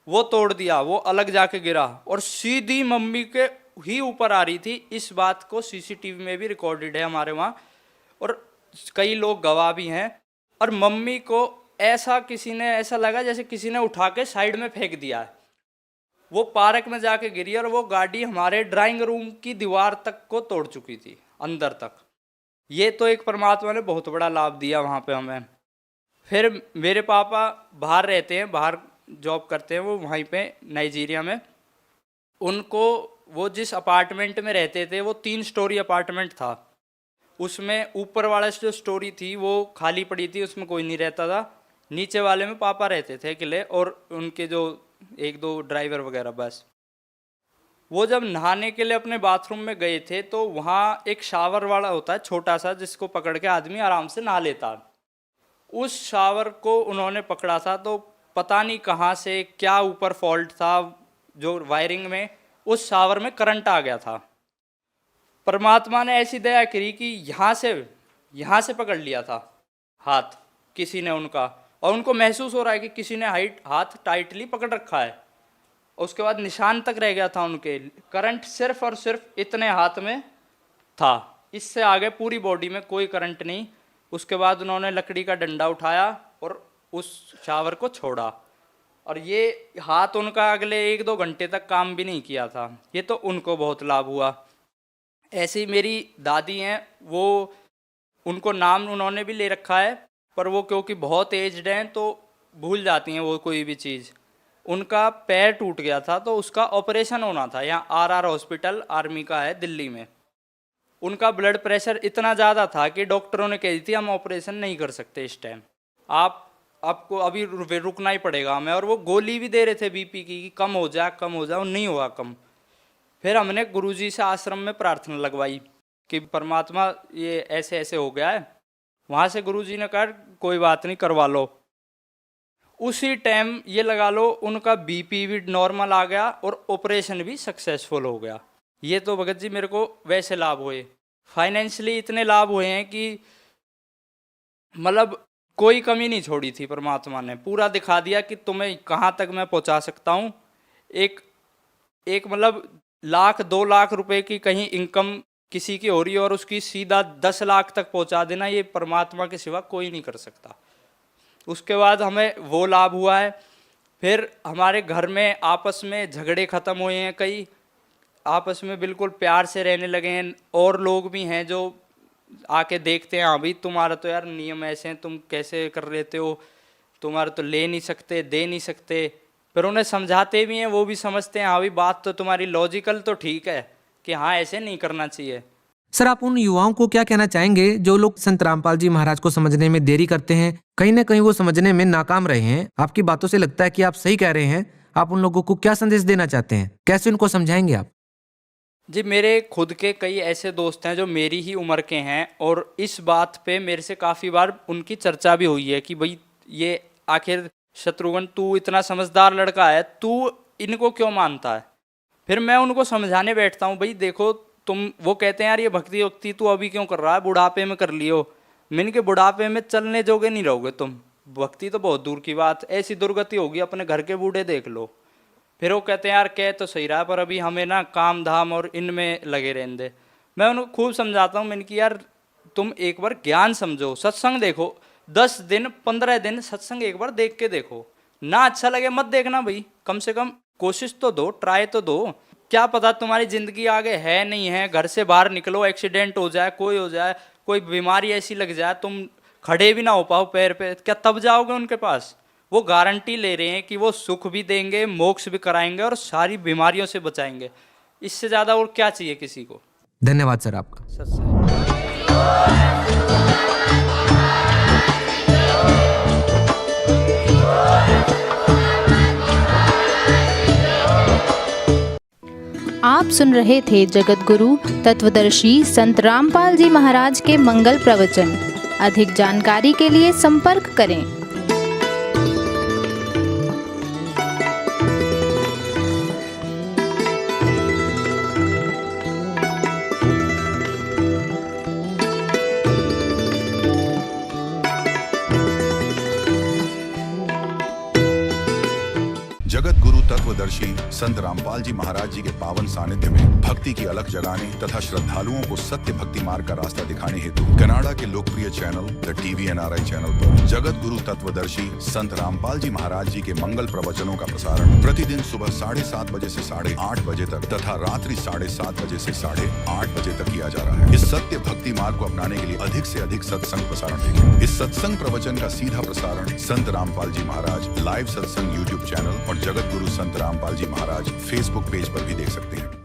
वो तोड़ दिया, वो अलग जाके गिरा और सीधी मम्मी के ही ऊपर आ रही थी। इस बात को सीसीटीवी में भी रिकॉर्डेड है हमारे वहाँ और कई लोग गवाह भी हैं। और मम्मी को ऐसा किसी ने ऐसा लगा जैसे किसी ने उठा के साइड में फेंक दिया है। वो पार्क में जाके गिरी और वो गाड़ी हमारे ड्राइंग रूम की दीवार तक को तोड़ चुकी थी, अंदर तक। ये तो एक परमात्मा ने बहुत बड़ा लाभ दिया वहाँ पे हमें। फिर मेरे पापा बाहर रहते हैं, बाहर जॉब करते हैं वो वहीं पे नाइजीरिया में। उनको वो जिस अपार्टमेंट में रहते थे वो 3 स्टोरी अपार्टमेंट था। उसमें ऊपर वाला जो स्टोरी थी वो खाली पड़ी थी, उसमें कोई नहीं रहता था। नीचे वाले में पापा रहते थे अकेले और उनके जो 1-2 ड्राइवर वगैरह बस। वो जब नहाने के लिए अपने बाथरूम में गए थे तो वहाँ एक शावर वाला होता है छोटा सा, जिसको पकड़ के आदमी आराम से नहा लेता। उस शावर को उन्होंने पकड़ा था तो पता नहीं कहाँ से क्या ऊपर फॉल्ट था जो वायरिंग में, उस शावर में करंट आ गया था। परमात्मा ने ऐसी दया करी कि यहाँ से पकड़ लिया था हाथ किसी ने उनका, और उनको महसूस हो रहा है कि किसी ने हाथ टाइटली पकड़ रखा है। उसके बाद निशान तक रह गया था उनके। करंट सिर्फ और सिर्फ इतने हाथ में था, इससे आगे पूरी बॉडी में कोई करंट नहीं। उसके बाद उन्होंने लकड़ी का डंडा उठाया और उस शावर को छोड़ा, और ये हाथ उनका अगले 1-2 घंटे तक काम भी नहीं किया था। ये तो उनको बहुत लाभ हुआ। ऐसी मेरी दादी हैं, वो उनको नाम उन्होंने भी ले रखा है, पर वो क्योंकि बहुत एज्ड हैं तो भूल जाती हैं वो कोई भी चीज़। उनका पैर टूट गया था तो उसका ऑपरेशन होना था, यहाँ RR हॉस्पिटल आर्मी का है दिल्ली में। उनका ब्लड प्रेशर इतना ज़्यादा था कि डॉक्टरों ने कह दी थी हम ऑपरेशन नहीं कर सकते इस टाइम, आपको अभी रुकना ही पड़ेगा हमें। और वो गोली भी दे रहे थे बीपी की कि कम हो जाए, और नहीं हुआ कम। फिर हमने गुरुजी से आश्रम में प्रार्थना लगवाई कि परमात्मा ये ऐसे ऐसे हो गया है। वहाँ से गुरुजी ने कहा कोई बात नहीं, करवा लो। उसी टाइम ये लगा लो उनका बीपी भी नॉर्मल आ गया और ऑपरेशन भी सक्सेसफुल हो गया। ये तो भगत जी मेरे को वैसे लाभ हुए, फाइनेंशियली इतने लाभ हुए हैं कि मतलब कोई कमी नहीं छोड़ी थी। परमात्मा ने पूरा दिखा दिया कि तुम्हें कहाँ तक मैं पहुँचा सकता हूँ। एक मतलब 1-2 लाख रुपए की कहीं इनकम किसी की हो रही है और उसकी सीधा 10 लाख तक पहुँचा देना, ये परमात्मा के सिवा कोई नहीं कर सकता। उसके बाद हमें वो लाभ हुआ है। फिर हमारे घर में आपस में झगड़े ख़त्म हुए हैं, कई आपस में बिल्कुल प्यार से रहने लगे हैं। और लोग भी हैं जो आके देखते हैं, हाँ भाई तुम्हारा तो यार नियम ऐसे हैं, तुम कैसे कर लेते हो, तुम्हारा तो ले नहीं सकते, दे नहीं सकते। फिर उन्हें समझाते भी हैं, वो भी समझते हैं हाँ भाई बात तो तुम्हारी लॉजिकल तो ठीक है कि हाँ ऐसे नहीं करना चाहिए। सर, आप उन युवाओं को क्या कहना चाहेंगे जो लोग संत रामपाल जी महाराज को समझने में देरी करते हैं, कहीं ना कहीं वो समझने में नाकाम रहे हैं? आपकी बातों से लगता है कि आप सही कह रहे हैं। आप उन लोगों को क्या संदेश देना चाहते हैं, कैसे उनको समझाएंगे आप? जी, मेरे खुद के कई ऐसे दोस्त हैं जो मेरी ही उम्र के हैं और इस बात पे मेरे से काफ़ी बार उनकी चर्चा भी हुई है कि भाई ये आखिर शत्रुघ्न तू इतना समझदार लड़का है, तू इनको क्यों मानता है? फिर मैं उनको समझाने बैठता हूँ, भाई देखो वो कहते हैं यार ये भक्ति वक्ति तू अभी क्यों कर रहा है, बुढ़ापे में कर लियो। मैंने के बुढ़ापे में चलने जोगे नहीं रहोगे तुम, भक्ति तो बहुत दूर की बात, ऐसी दुर्गति होगी अपने घर के बूढ़े देख लो। फिर वो कहते हैं यार कह तो सही रहा है पर अभी हमें ना काम धाम और इनमें लगे रहने दे। मैं उनको खूब समझाता हूँ, मैंने कि यार तुम एक बार ज्ञान समझो, सत्संग देखो, 10 दिन 15 दिन सत्संग एक बार देख के देखो, ना अच्छा लगे मत देखना भाई, कम से कम कोशिश तो दो, ट्राई तो दो। क्या पता तुम्हारी जिंदगी आगे है नहीं है, घर से बाहर निकलो एक्सीडेंट हो जाए, कोई बीमारी ऐसी लग जाए तुम खड़े भी ना हो पाओ पैर पे, क्या तब जाओगे उनके पास? वो गारंटी ले रहे हैं कि वो सुख भी देंगे, मोक्ष भी कराएंगे और सारी बीमारियों से बचाएंगे। इससे ज़्यादा और क्या चाहिए किसी को? धन्यवाद सर आपका। आप सुन रहे थे जगत गुरु तत्वदर्शी संत रामपाल जी महाराज के मंगल प्रवचन। अधिक जानकारी के लिए संपर्क करें। जगत गुरु तत्वदर्शी संत रामपाल रामपाल जी महाराज जी के पावन सानिध्य में भक्ति की अलख जगाने तथा श्रद्धालुओं को सत्य भक्ति मार्ग का रास्ता दिखाने हेतु कनाडा के लोकप्रिय चैनल द TVNRI चैनल पर जगत गुरु तत्वदर्शी संत रामपाल जी महाराज जी के मंगल प्रवचनों का प्रसारण प्रतिदिन सुबह 7:30 बजे से 8:30 बजे तक तथा रात्रि 7:30 बजे से 8:30 बजे तक किया जा रहा है। इस सत्य भक्ति मार्ग को अपनाने के लिए अधिक से अधिक सत्संग प्रसारण देखें। इस सत्संग प्रवचन का सीधा प्रसारण संत रामपाल जी महाराज लाइव सत्संग YouTube चैनल और जगत गुरु संत रामपाल जी महाराज Facebook पेज पर भी देख सकते हैं।